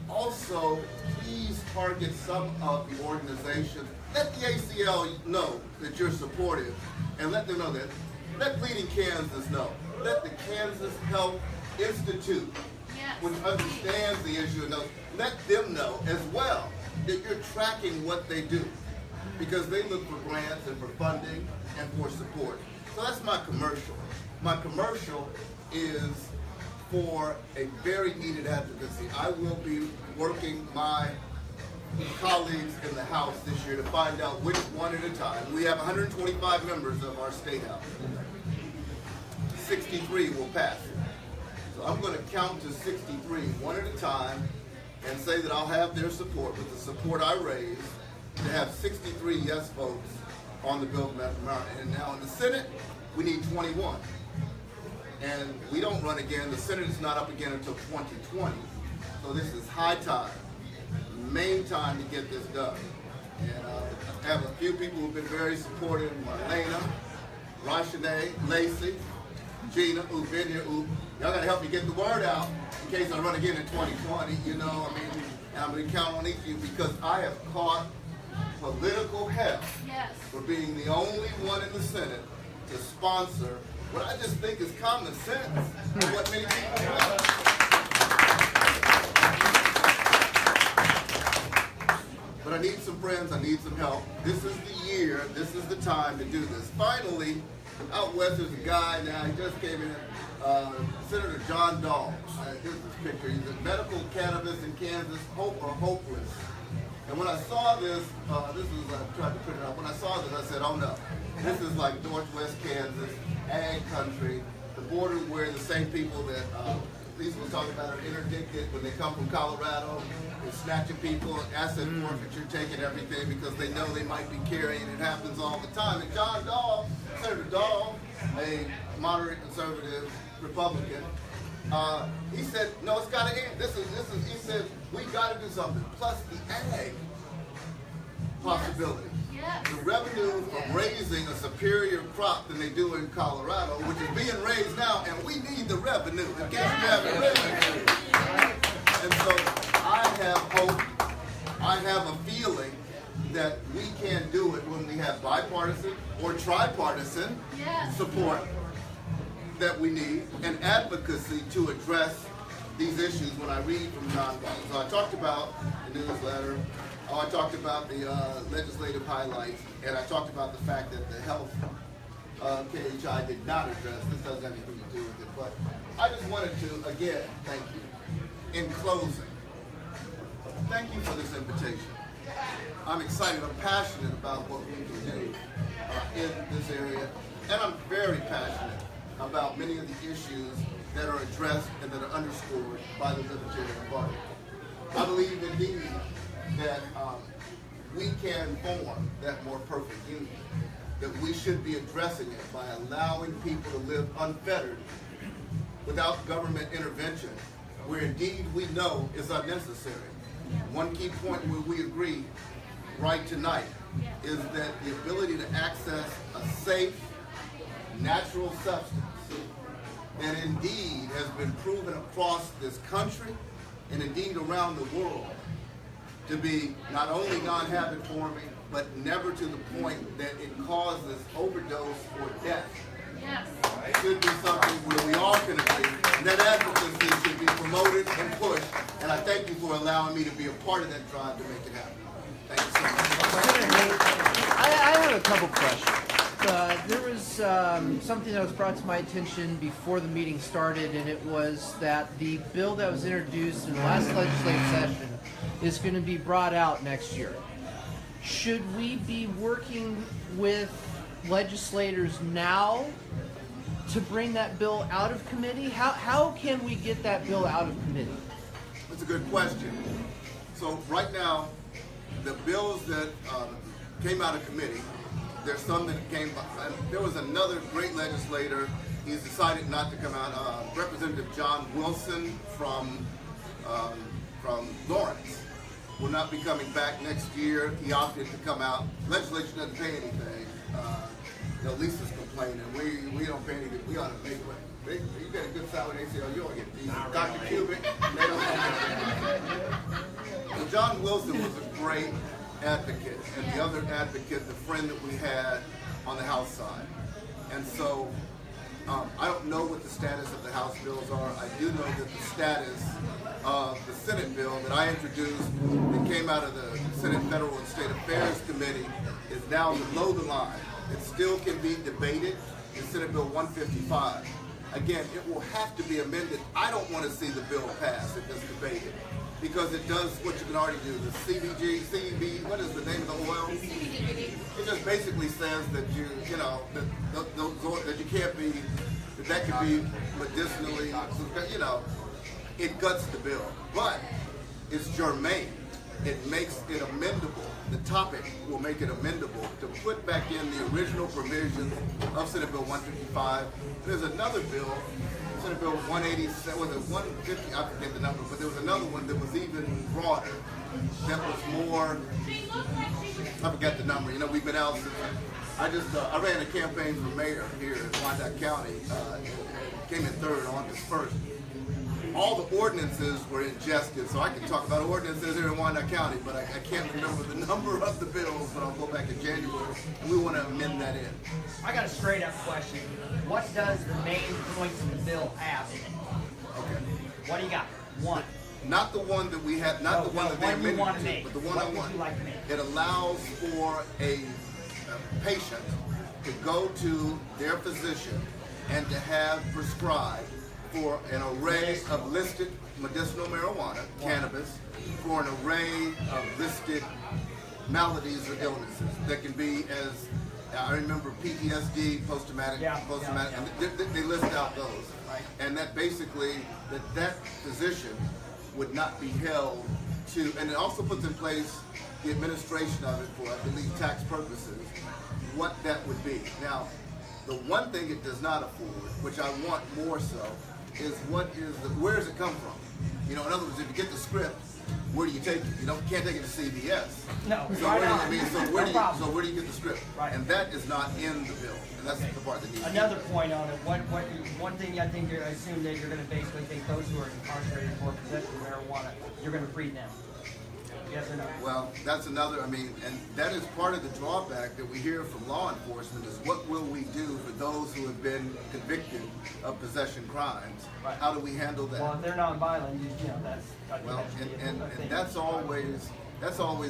Also, please target some of the organizations. Let the ACLU know that you're supportive, and let them know that. Let Bleeding Kansas know. Let the Kansas Health Institute, Yes. which understands the issue, and knows, let them know as well that you're tracking what they do, because they look for grants and for funding and for support. So that's my commercial. My commercial is for a very needed advocacy. I will be working my colleagues in the House this year to find out which one at a time. We have 125 members of our State House. 63 will pass. So I'm going to count to 63 one at a time and say that I'll have their support with the support I raised to have 63 yes votes on the bill of medical marijuana. And now in the Senate, we need 21. And we don't run again. The Senate is not up again until 2020. So this is high time, main time to get this done. And I have a few people who've been very supportive. Marlena, Rashanae, Lacey, Gina, who've been here. Y'all gotta help me get the word out in case I run again in 2020. You know, I mean, and I'm gonna count on each of you because I have caught political hell Yes. for being the only one in the Senate to sponsor what I just think is common sense and what many people want. But I need some friends, I need some help. This is the year, this is the time to do this. Finally, out west there's a guy now, he just came in, Senator John Dahl. Here's his picture. He's a medical cannabis in Kansas, hope or hopeless. And when I saw this, I tried to print it out. When I saw this, I said, oh no. This is like Northwest Kansas, ag country, the border where the same people that Lisa was talking about are interdicted when they come from Colorado. They're snatching people, asset forfeiture, taking everything because they know they might be carrying. It happens all the time. And John Dahl, Senator Dahl, a moderate conservative Republican, he said, no, it's got to end. He said, we got to do something. Plus the ag possibility. Yes. The revenue from raising a superior crop than they do in Colorado, which is being raised now, and we need the revenue. In case we have revenue. And so I have hope, I have a feeling that we can do it when we have bipartisan or tripartisan support that we need, and advocacy to address these issues when I read from John Dahl. So I talked about the newsletter, I talked about the legislative highlights, and I talked about the fact that the health KHI did not address. This doesn't have anything to do with it, but I just wanted to, again, thank you. In closing, thank you for this invitation. I'm excited, I'm passionate about what we can do in this area, and I'm very passionate about many of the issues that are addressed and that are underscored by the Libertarian Party. I believe indeed that we can form that more perfect union, that we should be addressing it by allowing people to live unfettered without government intervention, where indeed we know is unnecessary. One key point where we agree right tonight is that the ability to access a safe, natural substance that indeed has been proven across this country and indeed around the world to be not only non-habit forming, but never to the point that it causes overdose or death. Yes. It should be something where we all can agree, and that advocacy should be promoted and pushed, and I thank you for allowing me to be a part of that drive to make it happen. Thank you so much. I have a couple questions. there was something that was brought to my attention before the meeting started, and it was that the bill that was introduced in the last legislative session is going to be brought out next year. Should we be working with legislators now to bring that bill out of committee? How can we get that bill out of committee? That's a good question. So right now, the bills that came out of committee, there's some that came, there was another great legislator, he's decided not to come out, Representative John Wilson from Lawrence will not be coming back next year. He opted to come out. Legislature doesn't pay anything. Lisa's complaining, we don't pay anything, we ought to make what. You get a good salary at ACLU, you don't get these. Dr. Kubic, they don't have anything. So John Wilson was a great advocate, and the other advocate, the friend that we had on the House side. And so, I don't know what the status of the House bills are. I do know that the status of the Senate bill that I introduced that came out of the Senate Federal and State Affairs Committee is now below the line. It still can be debated in Senate Bill 155. Again, it will have to be amended. I don't want to see the bill pass if it's debated, because it does what you can already do. The CBG, what is the name of the oil? It just basically says that that you can't be, that could be medicinally, it guts the bill. But it's germane. It makes it amendable. The topic will make it amendable to put back in the original provisions of Senate Bill 155. There's another bill, Senate Bill 187, was it 150? I forget the number, but there was another one that was even broader, that was more, I forgot the number. We've been out since, I ran a campaign for mayor here in Wyandotte County, came in third on August 1st. All the ordinances were ingested, so I can talk about ordinances here in Wyandotte County, but I can't remember the number of the bills, but I'll go back in January, and we want to amend that in. I got a straight up question. What does the main points of the bill have in it? Okay. What do you got? One. Not the one that we have, not the one that they you want to amended make. to, but the one What I would want. you like to make? It allows for a patient to go to their physician and to have prescribed for an array of listed medicinal marijuana, cannabis, for an array of listed maladies or illnesses that can be, as I remember, PTSD, post-traumatic, and they list out those. And that basically, that physician would not be held to, and it also puts in place the administration of it for, I believe, tax purposes, what that would be. Now, the one thing it does not afford, which I want more so, is where does it come from? In other words, if you get the script, where do you take it? You can't take it to CVS. No. So where do you get the script? Right. And that is not in the bill, and that's the part that needs. Another point on it. One thing I assume that you're going to basically think those who are incarcerated for possession of marijuana, you're going to free them. Yes or no? Well, that's another, and that is part of the drawback that we hear from law enforcement is what will we do for those who have been convicted of possession crimes? Right. How do we handle that? Well, if they're nonviolent, that's... Well, and that's always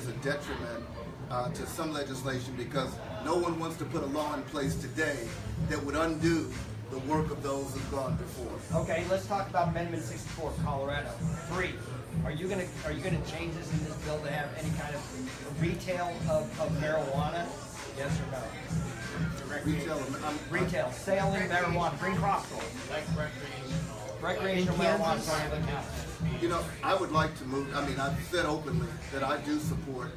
a detriment to some legislation, because no one wants to put a law in place today that would undo the work of those who've gone before. Okay, let's talk about Amendment 64, Colorado. 3. Are you gonna change this in this bill to have any kind of retail of marijuana? Yes or no? Retail, selling marijuana, bring crossroads. Like recreational marijuana for other counties. I would like to move. I've said openly that I do support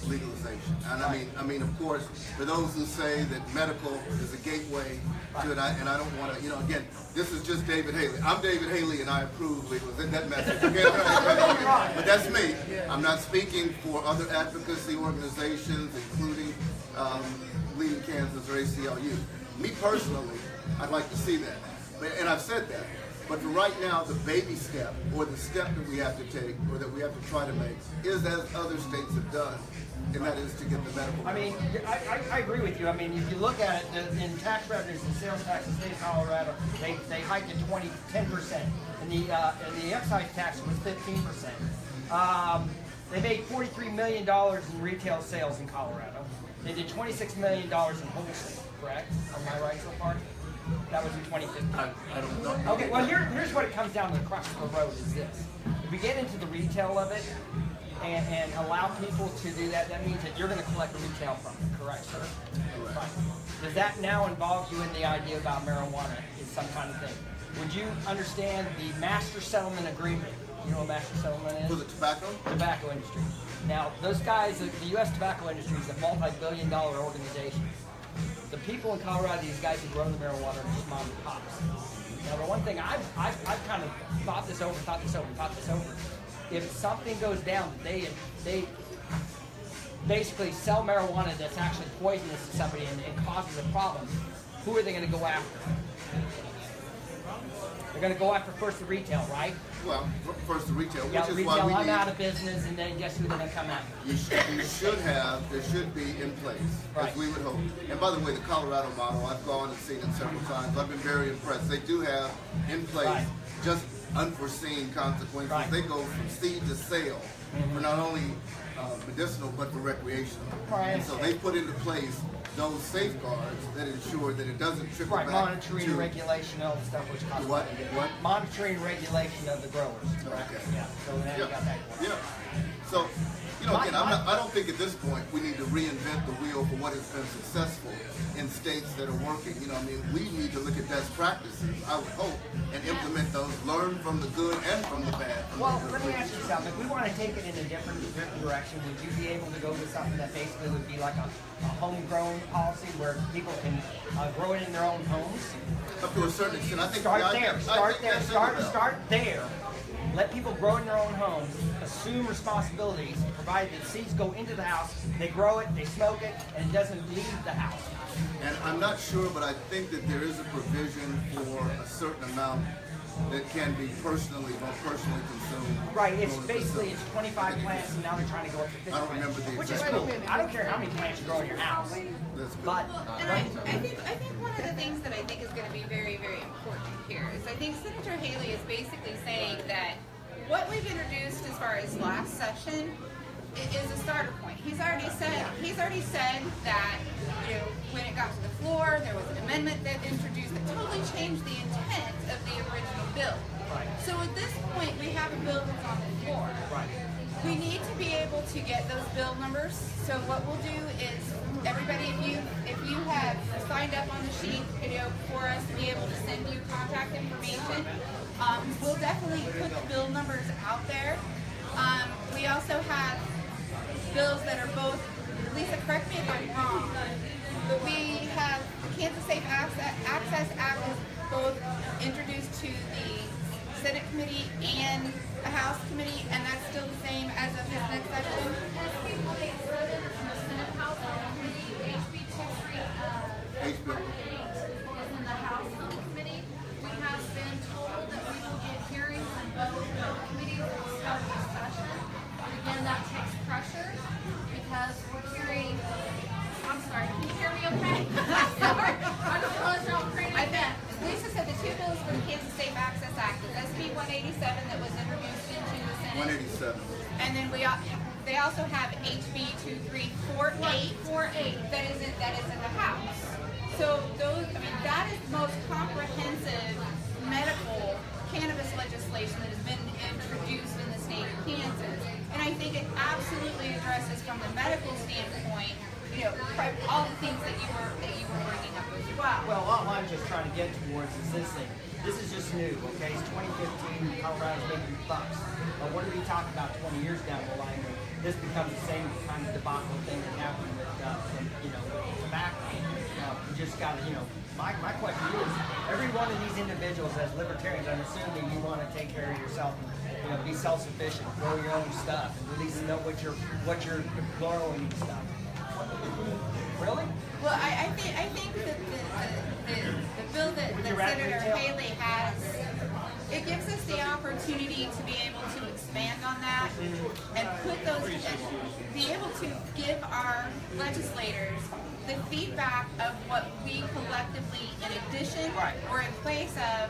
legalization, and of course, for those who say that medical is a gateway to it, and I don't want to. Again, this is just David Haley. I'm David Haley, and I approve legalization. That message, but that's me. I'm not speaking for other advocacy organizations, including Leading Kansas or ACLU. Me personally, I'd like to see that, and I've said that. But for right now, the baby step, or the step that we have to take, or that we have to try to make, is as other states have done, and that is to get the medical. I agree with you. If you look at it, in tax revenues and sales tax in the state of Colorado, they hiked it 10%, and the excise tax was 15%. They made $43 million in retail sales in Colorado. They did $26 million in wholesale. correct? Am I right so far? That was in 2015. I don't know. Okay, well here's what it comes down to. The crux of the road is this. If we get into the retail of it and allow people to do that, that means that you're going to collect retail from it, correct, sir? Right. Does that now involve you in the idea about marijuana is some kind of thing? Would you understand the master settlement agreement? You know what master settlement is? For the tobacco? Tobacco industry. Now, those guys, the U.S. tobacco industry is a multi-billion-dollar organization. The people in Colorado, these guys who grow the marijuana are just mom and pops. Now, the one thing I've kind of thought this over. If something goes down, they basically sell marijuana that's actually poisonous to somebody and causes a problem. Who are they going to go after? They're going to go after first the retail, right? Well, first the retail, Yeah, which is retail, why we I'm need. out of business, and then guess who they're going to come after? You should have, there should be in place, Right. as we would hope. And by the way, the Colorado model, I've gone and seen it several times. I've been very impressed. They do have in place Right. just unforeseen consequences. Right. They go from seed to sale for not only medicinal but for recreational. Right, I And so they understand. put into place those safeguards that ensure that it doesn't trickle Right, back monitoring, to regulation, all the stuff which costs what? money. What? Monitoring, regulation of the growers, correct? Okay. Yeah, so now you got that. Yeah. So, you know, again, I don't think at this point we need to reinvent the wheel for what has been successful in states that are working. You know, I mean, we need to look at best practices, I would hope, and implement those, learn from the good and from the bad. Well, let me ask you something. If we want to take it in a different direction, would you be able to go with something that basically would be like a homegrown policy where people can grow it in their own homes? Up to a certain extent, I think. Start I there. think Start there. that's Start there. Let people grow in their own homes, assume responsibilities, provide that seeds go into the house, they grow it, they smoke it, and it doesn't leave the house. And I'm not sure, but I think that there is a provision for a certain amount that can be personally consumed. Right, it's basically it's 25 plants and now they're trying to go up to 50 I don't remember the which is exact cool. I don't care how many plants you grow in your house. That's good. But And I think one of the things that I think is going to be very, very important here is I think Senator Haley is basically saying that what we've introduced as far as last session is a starter point. He's already said that, you know, when it got to the floor, there was an amendment that introduced that totally changed the intent of the original bill. Right. So at this point, we have a bill that's on the floor. right. We need to be able to get those bill numbers. So what we'll do is, everybody, if you have signed up on the sheet, you know, for us to be able to send you contact information, we'll definitely put the bill numbers out there. We also have bills that are both, Lisa, correct me if I'm wrong, but we have the Kansas Safe Access Act is both introduced to the Senate committee and a House committee, and that's still the same as of this next session. H bill. Is in the House committee. We have been told that we will get hearings on both committees will start discussion. Again, that takes pressure because we're hearing. I'm sorry, can you hear me okay? Sorry, I just realized y'all praying I again. think Lisa said the two bills for the Kansas Safe Access Act is SB 187 that was introduced into the Senate, 187. and then they also have HB 2348 that is in the House. So those, I mean, that is the most comprehensive medical cannabis legislation that has been introduced in the state of Kansas. And I think it absolutely addresses from the medical standpoint, you know, all the things that you were bringing up as well. Well, all I'm just trying to get towards is this thing. This is just new, okay? It's 2015, Colorado's making bucks. But what do we talk about 20 years down the line when this becomes the same kind of debacle thing that happened with, with tobacco? You just got to, my question is, every one of these individuals as libertarians, I'm assuming you want to take care of yourself and, be self-sufficient, grow your own stuff, and at least know what you're growing and stuff. Really? Well, I think that the bill that Senator Haley has, it gives us the opportunity to be able to expand on that and put those, and be able to give our legislators the feedback of what we collectively, in addition or in place of,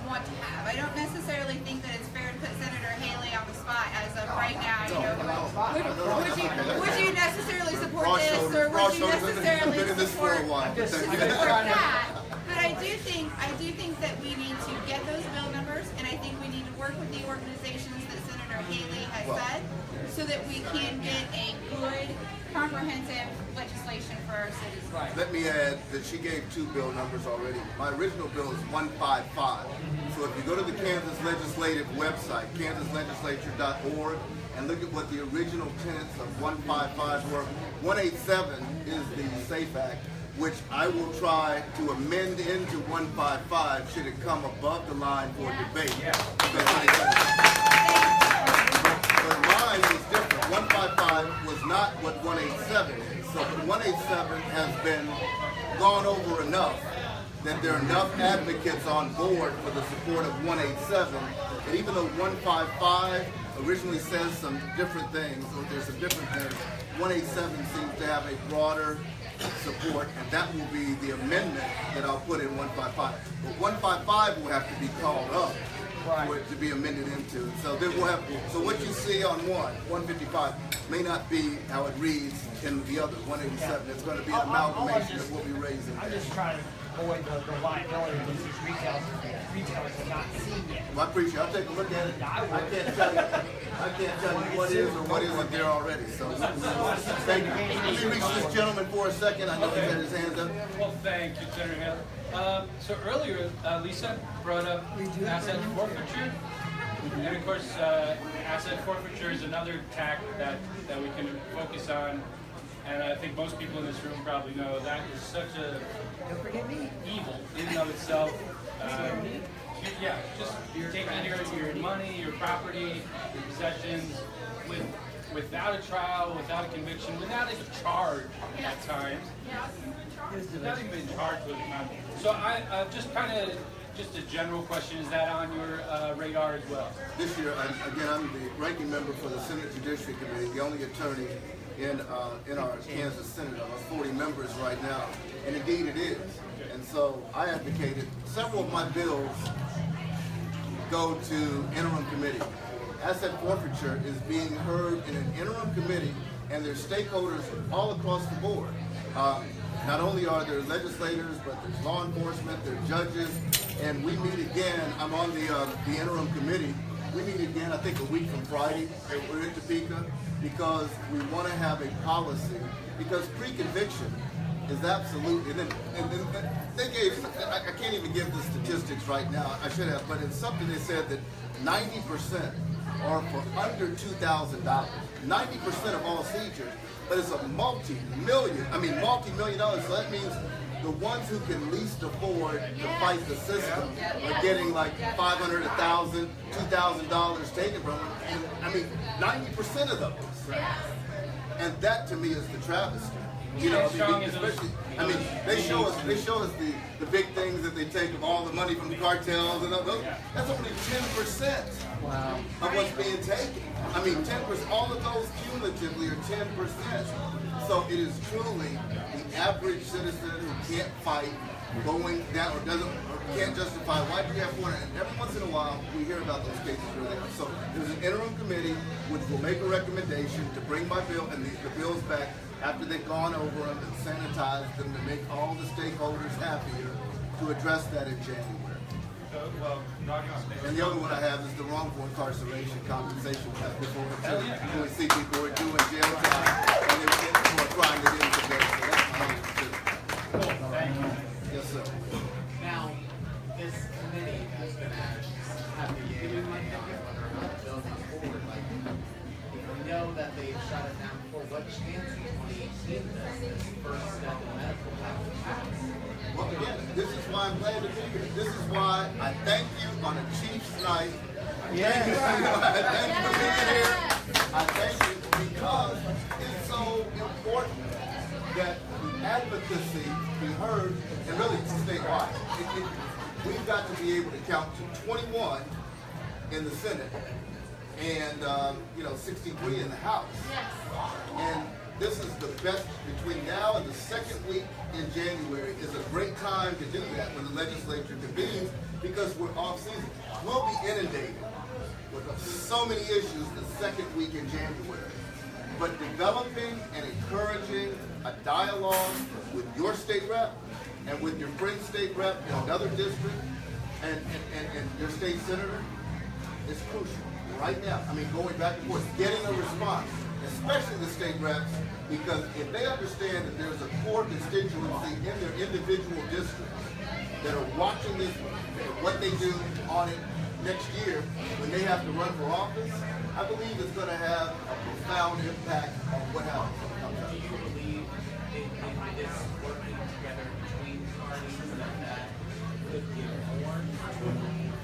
want to have. I don't necessarily think that it's fair to put Senator Haley on the spot spot as of right now. You know, would you necessarily support this, or would you necessarily support that? But I do think that we need to get those bill numbers, and I think we need to work with the organizations that Senator Haley has said, so that we can get a good, comprehensive legislation for our cities. Right. Let me add that she gave 2 bill numbers already. My original bill is 155. So if you go to the Kansas Legislative website, kansaslegislature.org, and look at what the original tenets of 155 were, 187 is the SAFE Act, which I will try to amend into 155 should it come above the line for debate. But mine was different. 155 was not what 187 is. So 187 has been gone over enough that there are enough advocates on board for the support of 187. And even though 155 originally says some different things, or there's some different things, 187 seems to have a broader support, and that will be the amendment that I'll put in 155. But 155 will have to be called up for it to be amended into. So then we'll have, so what you see on 155 may not be how it reads in the other 187. It's going to be an amalgamation of what we raise in there. I'm just trying to avoid the liability that these retailers have not seen yet. Well, I appreciate it. I'll take a look at it. I can't tell you what is or what isn't there already. So thank you. Let me reach this gentleman for a second. I know he had his hand up. Well, thank you, Senator Hill. So earlier, Lisa brought up asset forfeiture. And of course, asset forfeiture is another tack that we can focus on. And I think most people in this room probably know that is such a evil in and of itself. Just taking your money, your property, your possessions, without a trial, without a conviction, without a charge at times. Not even charged with it. So I just a general question, is that on your radar as well? This year, again, I'm the ranking member for the Senate Judiciary Committee, the only attorney in our Kansas Senate. Of 40 members right now, and indeed it is. And so I advocated, several of my bills go to interim committee. Asset forfeiture is being heard in an interim committee, and there's stakeholders all across the board. Not only are there legislators, but there's law enforcement, there are judges, and we meet again. I'm on the interim committee. We meet again, I think, a week from Friday. We're in Topeka because we want to have a policy, because pre-conviction is absolutely, and then they gave, I can't even give the statistics right now, I should have, but it's something they said that 90% are for under $2,000. 90% of all seizures, but it's a multi-million dollars, so that means the ones who can least afford to fight the system are getting like $500, $1,000, $2,000 taken from them. And I mean, 90% of those. And that to me is the travesty. You know, especially, I mean, they show us the big things that they take of all the money from the cartels and those. That's only 10% of what's being taken. I mean, 10%. All of those cumulatively are 10%. So it is truly the average citizen who can't fight, going down or can't justify why do you have 400. And every once in a while we hear about those cases where they are. So there's an interim committee which will make a recommendation to bring my bill and the bills back after they've gone over them and sanitized them to make all the stakeholders happier to address that in January. And the other one I have is the wrongful incarceration compensation before we see people who are doing jail time and they're getting for a crime they didn't commit. So that's my answer too. Thank you. Yes, sir. Now, this committee has been at the beginning whether or not the bill comes forward. Like, we know that they've shut it down before. What chance in 2018 does this first step in medical have to pass? Well, again, this is why I'm glad to be here. This is why I thank you on a Chiefs night. I thank you for being here. I thank you because it's so important that the advocacy be heard and really statewide. We've got to be able to count to 21 in the Senate and 63 in the House. And this is the best between now and the second week in January is a great time to do that when the legislature convenes, because because we're off season. We'll be inundated with so many issues the second week in January. But developing and encouraging a dialogue with your state rep and with your friend state rep in another district and your state senator is crucial right now. I mean, going back and forth, getting a response, especially the state reps, because if they understand that there's a core constituency in their individual districts that are watching this, what they do on it next year when they have to run for office, I believe it's going to have a profound impact on what happens. Do you believe in this working together between parties that could give more to the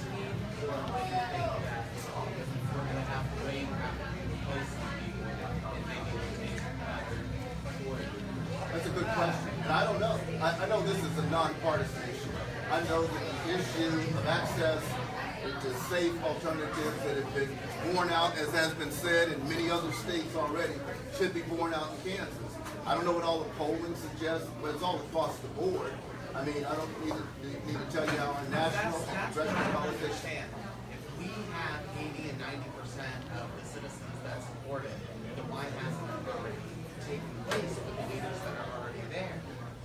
team, or do you think that we're going to have to wait after we replace some people and maybe make another for you? That's a good question, and I don't know. I know this is a nonpartisan issue. I know that the issue of access to safe alternatives that have been borne out, as has been said in many other states already, should be borne out in Kansas. I don't know what all the polling suggests, but it's all across the board. I mean, I don't need to tell you how our national and congressional politics. If we have 80 and 90% of the citizens that support it, then why hasn't it already taken place with the leaders that are already there?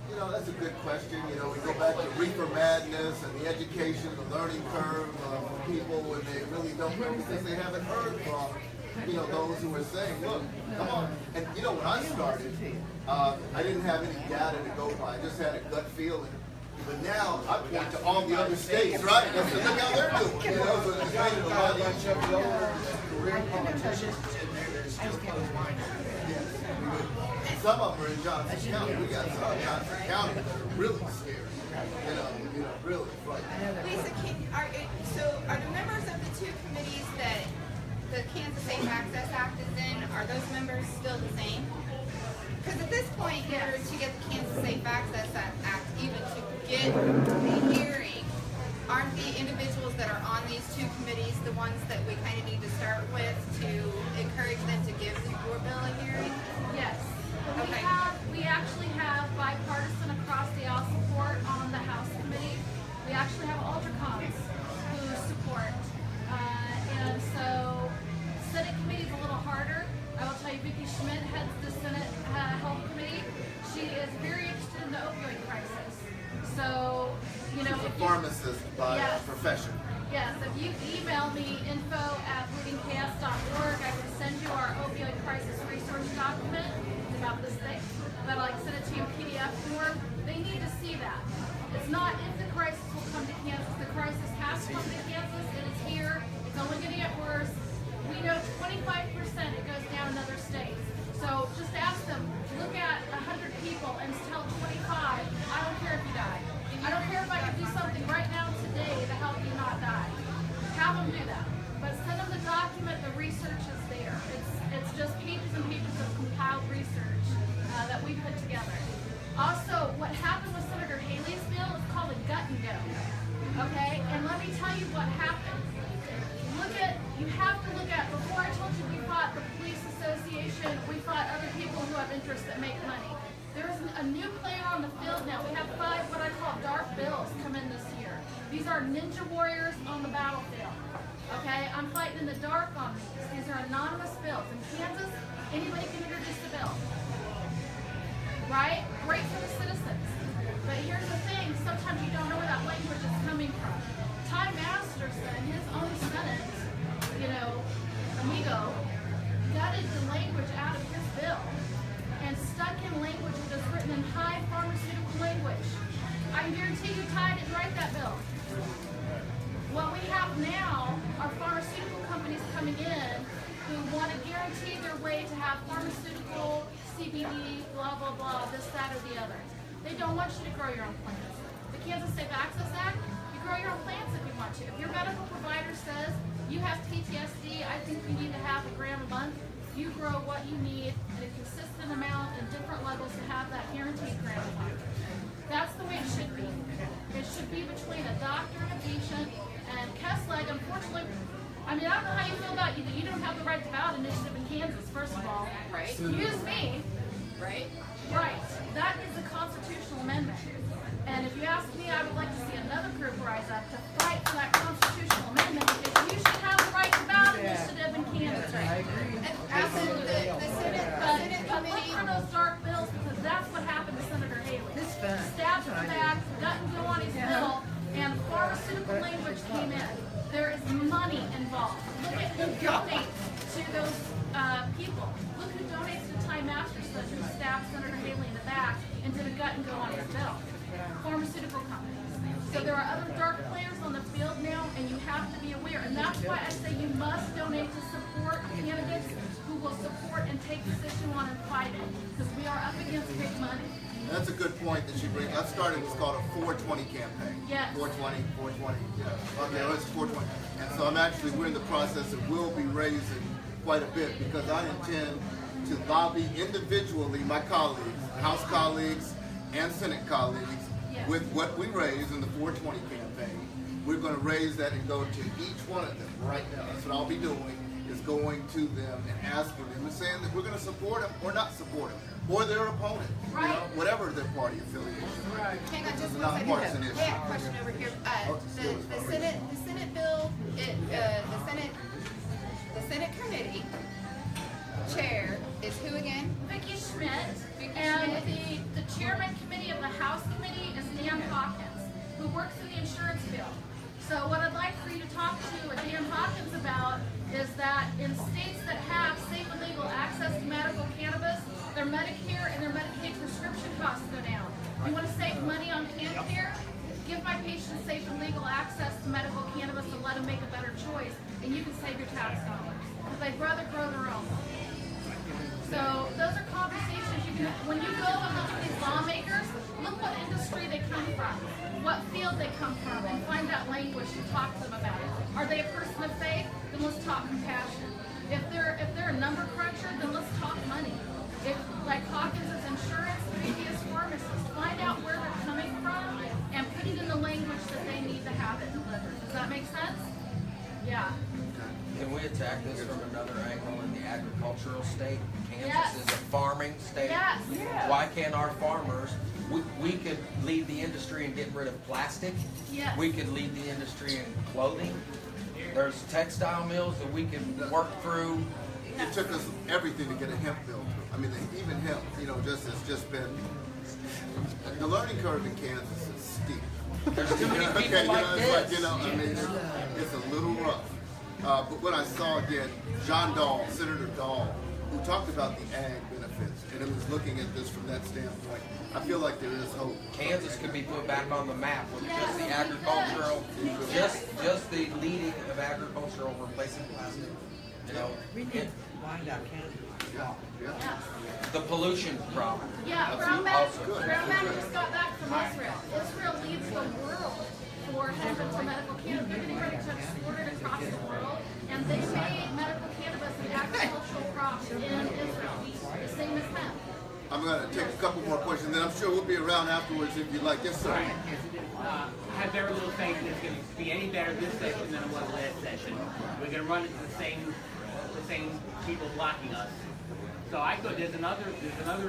You know, that's a good question. You know, we go back to reefer madness and the education, the learning curve for people when they really don't know because they haven't heard from, you know, those who are saying, look, come on. And, you know, when I started, I didn't have any data to go by. I just had a gut feeling. But now I point to all the other states, right? And so look how they're doing. You know, so it's made it a lot easier. Career politicians in there, they're still closed-minded. Some of them are in Johnson County. We got some in Johnson County that are really scary. You know, really frightening. Lisa, are the members of the two committees that the Kansas Safe Access Act is in, are those members still the same? Because at this point, in order to get the Kansas Safe Access Act even to get a hearing, aren't the individuals that are on these two committees the ones that we kind of need to start with to encourage them to give your bill a hearing? Yes. Okay. We actually have bipartisan across the aisle support on the House committee. We actually have Aldercons who support. And so Senate committee is a little harder. I will tell you, Vicki Schmidt heads the Senate Health Committee. She is very interested in the opioid crisis. So, you know, She's a pharmacist by profession. Yes, if you email me info@bleedingchaos.org, I can send you our opioid crisis resource document. It's about this thing. But I send it to you in PDF form. They need to see that. It's not if the crisis will come to Kansas. The crisis has come to Kansas. It is here. It's only going to get worse. We know 25% it goes down in other states. So just ask them, look at 100 people and tell 25, I don't care if you die. I don't care if I can do something right now today to help you not die. Have them do that. But send them the document, the research is there. It's just pages and pages of compiled research that we put together. Also, what happened with Senator Haley's bill is called a gut and go. Okay? And let me tell you what happened. You have to look at, before I told you we fought the police association, we fought other people who have interests that make money. There is a new player on the field now. We have 5 what I call dark bills come in this year. These are ninja warriors on the battlefield. Okay? I'm fighting in the dark on these. These are anonymous bills. In Kansas, anybody can introduce a bill. Right? Great for the citizens. But here's the thing, sometimes you don't know where that language is coming from. Ty Masterson, his own Senate, you know, amigo, gutted the language out of his bill and stuck in language that is written in high pharmaceutical language. I can guarantee you Ty didn't write that bill. What we have now are pharmaceutical companies coming in who want to guarantee their way to have pharmaceutical, CBD, blah, blah, blah, this, that, or the other. They don't want you to grow your own plants. The Kansas Safe Access Act, you grow your own plants if you want to. If your medical provider says you have PTSD, I think you need to have a gram a month, you grow what you need in a consistent amount in different levels to have that guaranteed gram a month. That's the way it should be. It should be between a doctor and a patient. And Kessler, unfortunately, I mean, I don't know how you feel about you. You don't have the right to ballot initiative in Kansas, first of all. Right. Use me. Right? Right. That is a constitutional amendment. And if you ask me, I would like to see another group rise up to fight for that said, there is money involved. Look at who donates to those people. Look who donates to Time Master Sledge, who stabbed Senator Haley in the back and did a gut and go on his bill. Pharmaceutical companies. So there are other dark players on the field now, and you have to be aware. And that's why I say you must donate to support candidates who will support and take this issue on and fight it. Because we are up against big money. That's a good point that you bring. I started what's called a 420 campaign. Yes. 420, yeah. Okay, well, it's 420. And so we're in the process and we'll be raising quite a bit because I intend to lobby individually my colleagues, House colleagues and Senate colleagues, with what we raise in the 420 campaign. We're going to raise that and go to each one of them right now. That's what I'll be doing, is going to them and asking them and saying that we're going to support them or not support them, or their opponent, you know, whatever their party affiliation. Right. Hang on just It's one second. nonpartisan issue. I have a question over here. The Senate bill, the Senate committee chair is who again? Vicki Schmidt, and the chairman committee of the House committee is Dan Hawkins, who works in the insurance bill. So what I'd like for you to talk to Dan Hawkins about is that in states that have safe and legal access to medical cannabis, their Medicare and their Medicaid prescription costs go down. You want to save money on care? Give my patients safe and legal access to medical cannabis and let them make a better choice, and you can save your tax dollars. Because they'd rather grow their own. So those are conversations you can, when you go and look at these lawmakers, look what industry they come from, what field they come from, and find that language and talk to them about it. Are they a person of faith? Then let's talk compassion. If they're a number cruncher, then let's talk money. If, like Hawkins is insurance, previous pharmacists, find out where they're coming from and put it in the language that they need to have it delivered. Does that make sense? Yeah. Can we attack this from another angle in the agricultural state? Kansas Yes. is a farming state. Yes. Yeah. Why can't our farmers, we could lead the industry in getting rid of plastic. Yes. We could lead the industry in clothing. There's textile mills that we can work through. It took us everything to get a hemp bill through. I mean, even hemp, you know, has just been, the learning curve in Kansas is steep. There's too many people like this. It's like, I mean, it's a little rough. But when I saw again, John Dahl, Senator Dahl, who talked about the ag benefits, and it was looking at this from that standpoint, I feel like there is hope. Kansas could be put back on the map with just the agricultural, just the leading of agricultural replacing plastic. You know, We need Wyandotte County. Yeah. the pollution problem. Yeah, Brown Mac just got back from Israel. Israel leads the world for medical cannabis. They're getting ready to export it across the world, and they made medical cannabis an agricultural crop in Israel, the same as hemp. I'm going to take a couple more questions, then I'm sure we'll be around afterwards if you'd like. Yes, sir. I have very little faith that it's going to be any better this session than it was last session. We're going to run into the same people blocking us. So I thought there's another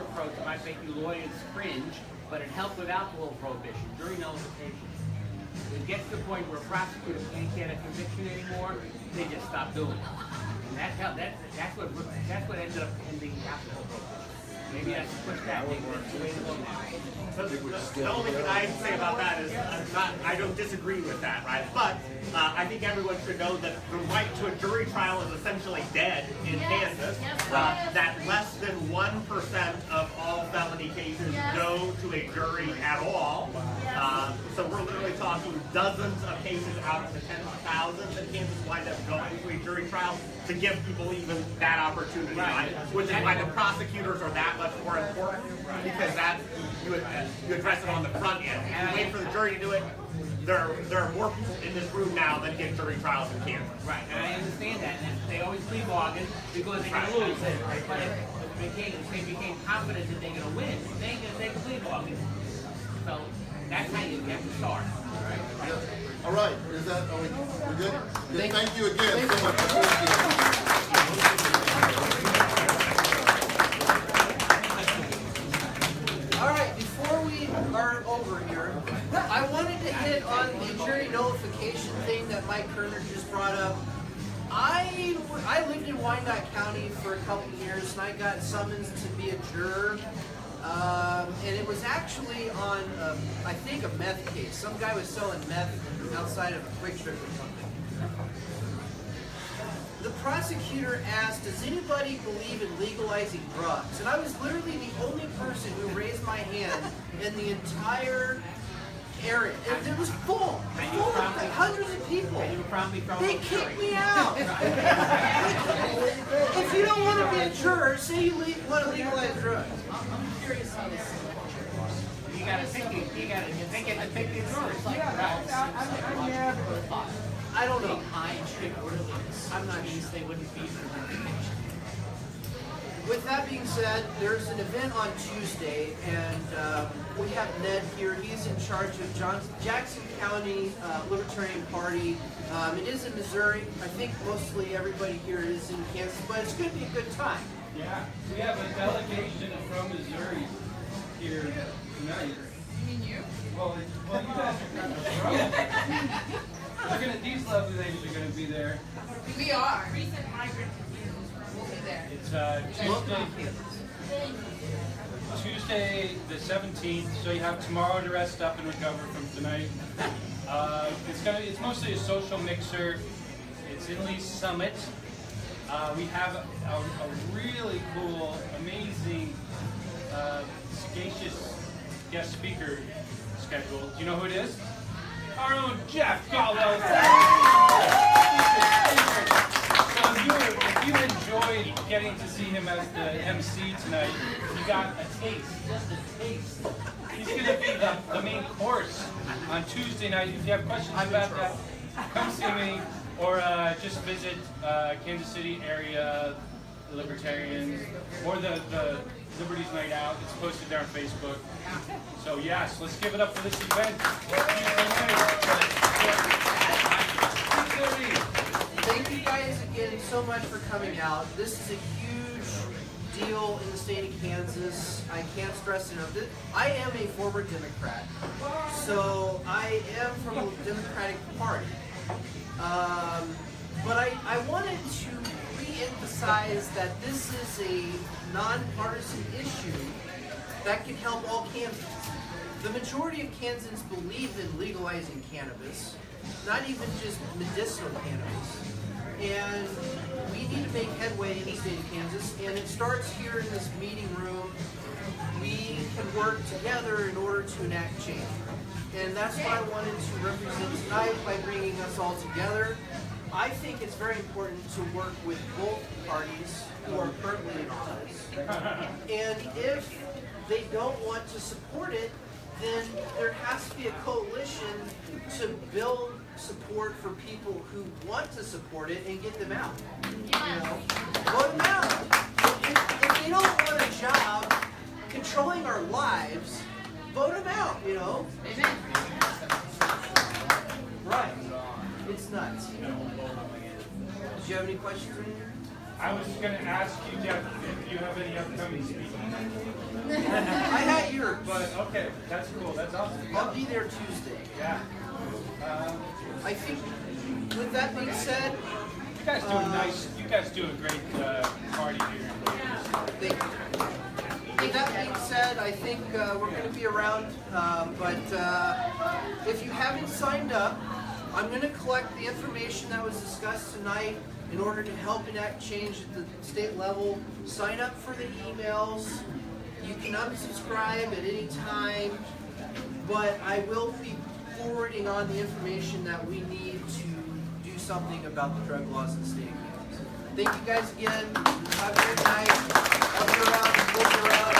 approach that might make you lawyers cringe, but it helped with alcohol prohibition, jury nullification. It gets to the point where prosecutors can't get a conviction anymore, they just stop doing it. And that's what ended up ending alcohol prohibition. Maybe I should push that. Maybe that's the way to go now. So the only thing I say about that is I don't disagree with that, right? But I think everyone should know that the right to a jury trial is essentially dead in Kansas. That less than 1% of all felony cases go to a jury at all. So we're literally talking dozens of cases out of the tens of thousands that Kansas wind up going to a jury trial to give people even that opportunity, right? Which is why the prosecutors are that much more important, because that you address it on the front end. If you wait for the jury to do it, there are more people in this room now than get jury trials in Kansas. Right, and I understand that. And they always plea bargain because they're going to lose. But if they became confident that they're going to win, they ain't going to take a plea bargain. So that's how you have to start. All right. Is that, are we good? Thank you again so much. All right, before we are over here, I wanted to hit on the jury nullification thing that Mike Kerner just brought up. I lived in Wyandotte County for a couple years, and I got summoned to be a juror And it was actually on, I think, a meth case. Some guy was selling meth outside of a Quick Trip or something. The prosecutor asked, does anybody believe in legalizing drugs? And I was literally the only person who raised my hand in the entire area. It was full of like hundreds of people. They kicked me out. If you don't want to be a juror, say you want to legalize drugs. I'm curious how this. You gotta pick the jurors. I don't know. I'm not sure they wouldn't be for verification. With that being said, there's an event on Tuesday, and we have Ned here. He's in charge of Jackson County Libertarian Party. It is in Missouri. I think mostly everybody here is in Kansas, but it's going to be a good time. Yeah, we have a delegation from Missouri here tonight. You mean you? Well, you guys are kind of these lovely ladies are going to be there. We are. Recent migrant will be there. It's Tuesday the 17th, so you have tomorrow to rest up and recover from tonight. It's mostly a social mixer. It's in Lee's Summit. We have a really cool, amazing, sagacious guest speaker scheduled. Do you know who it is? Our own Jeff Gallo. So if you enjoyed getting to see him as the MC tonight, you got a taste, just a taste. He's going to be the main course on Tuesday night. If you have questions about that, come see me, or just visit Kansas City area Libertarians, or the Liberties Night Out. It's posted there on Facebook. So yes, let's give it up for this event. Thank you guys again so much for coming out. This is a huge deal in the state of Kansas. I can't stress enough. I am a former Democrat, so I am from the Democratic Party. But I wanted to re-emphasize that this is a nonpartisan issue that can help all Kansans. The majority of Kansans believe in legalizing cannabis, not even just medicinal cannabis. And we need to make headway in the state of Kansas, and it starts here in this meeting room. We can work together in order to enact change. And that's what I wanted to represent tonight by bringing us all together. I think it's very important to work with both parties who are currently in office. And if they don't want to support it, then there has to be a coalition to build support for people who want to support it and get them out. You know? Vote them out. If they don't want a job controlling our lives, vote them out, you know? Amen. Right. It's nuts. Do you have any questions? I was going to ask you, Jeff, if you have any upcoming speaking. I had yours. But okay, that's cool. That's awesome. I'll be there Tuesday. Yeah. I think, with that being said, you guys do a nice. You guys do a great party here. Thank you. With that being said, I think we're going to be around. But if you haven't signed up, I'm going to collect the information that was discussed tonight in order to help enact change at the state level. Sign up for the emails. You can unsubscribe at any time, but I will be forwarding on the information that we need to do something about the drug laws in the state of Kansas. Thank you guys again. Have a good night. I'll be around. We'll be around.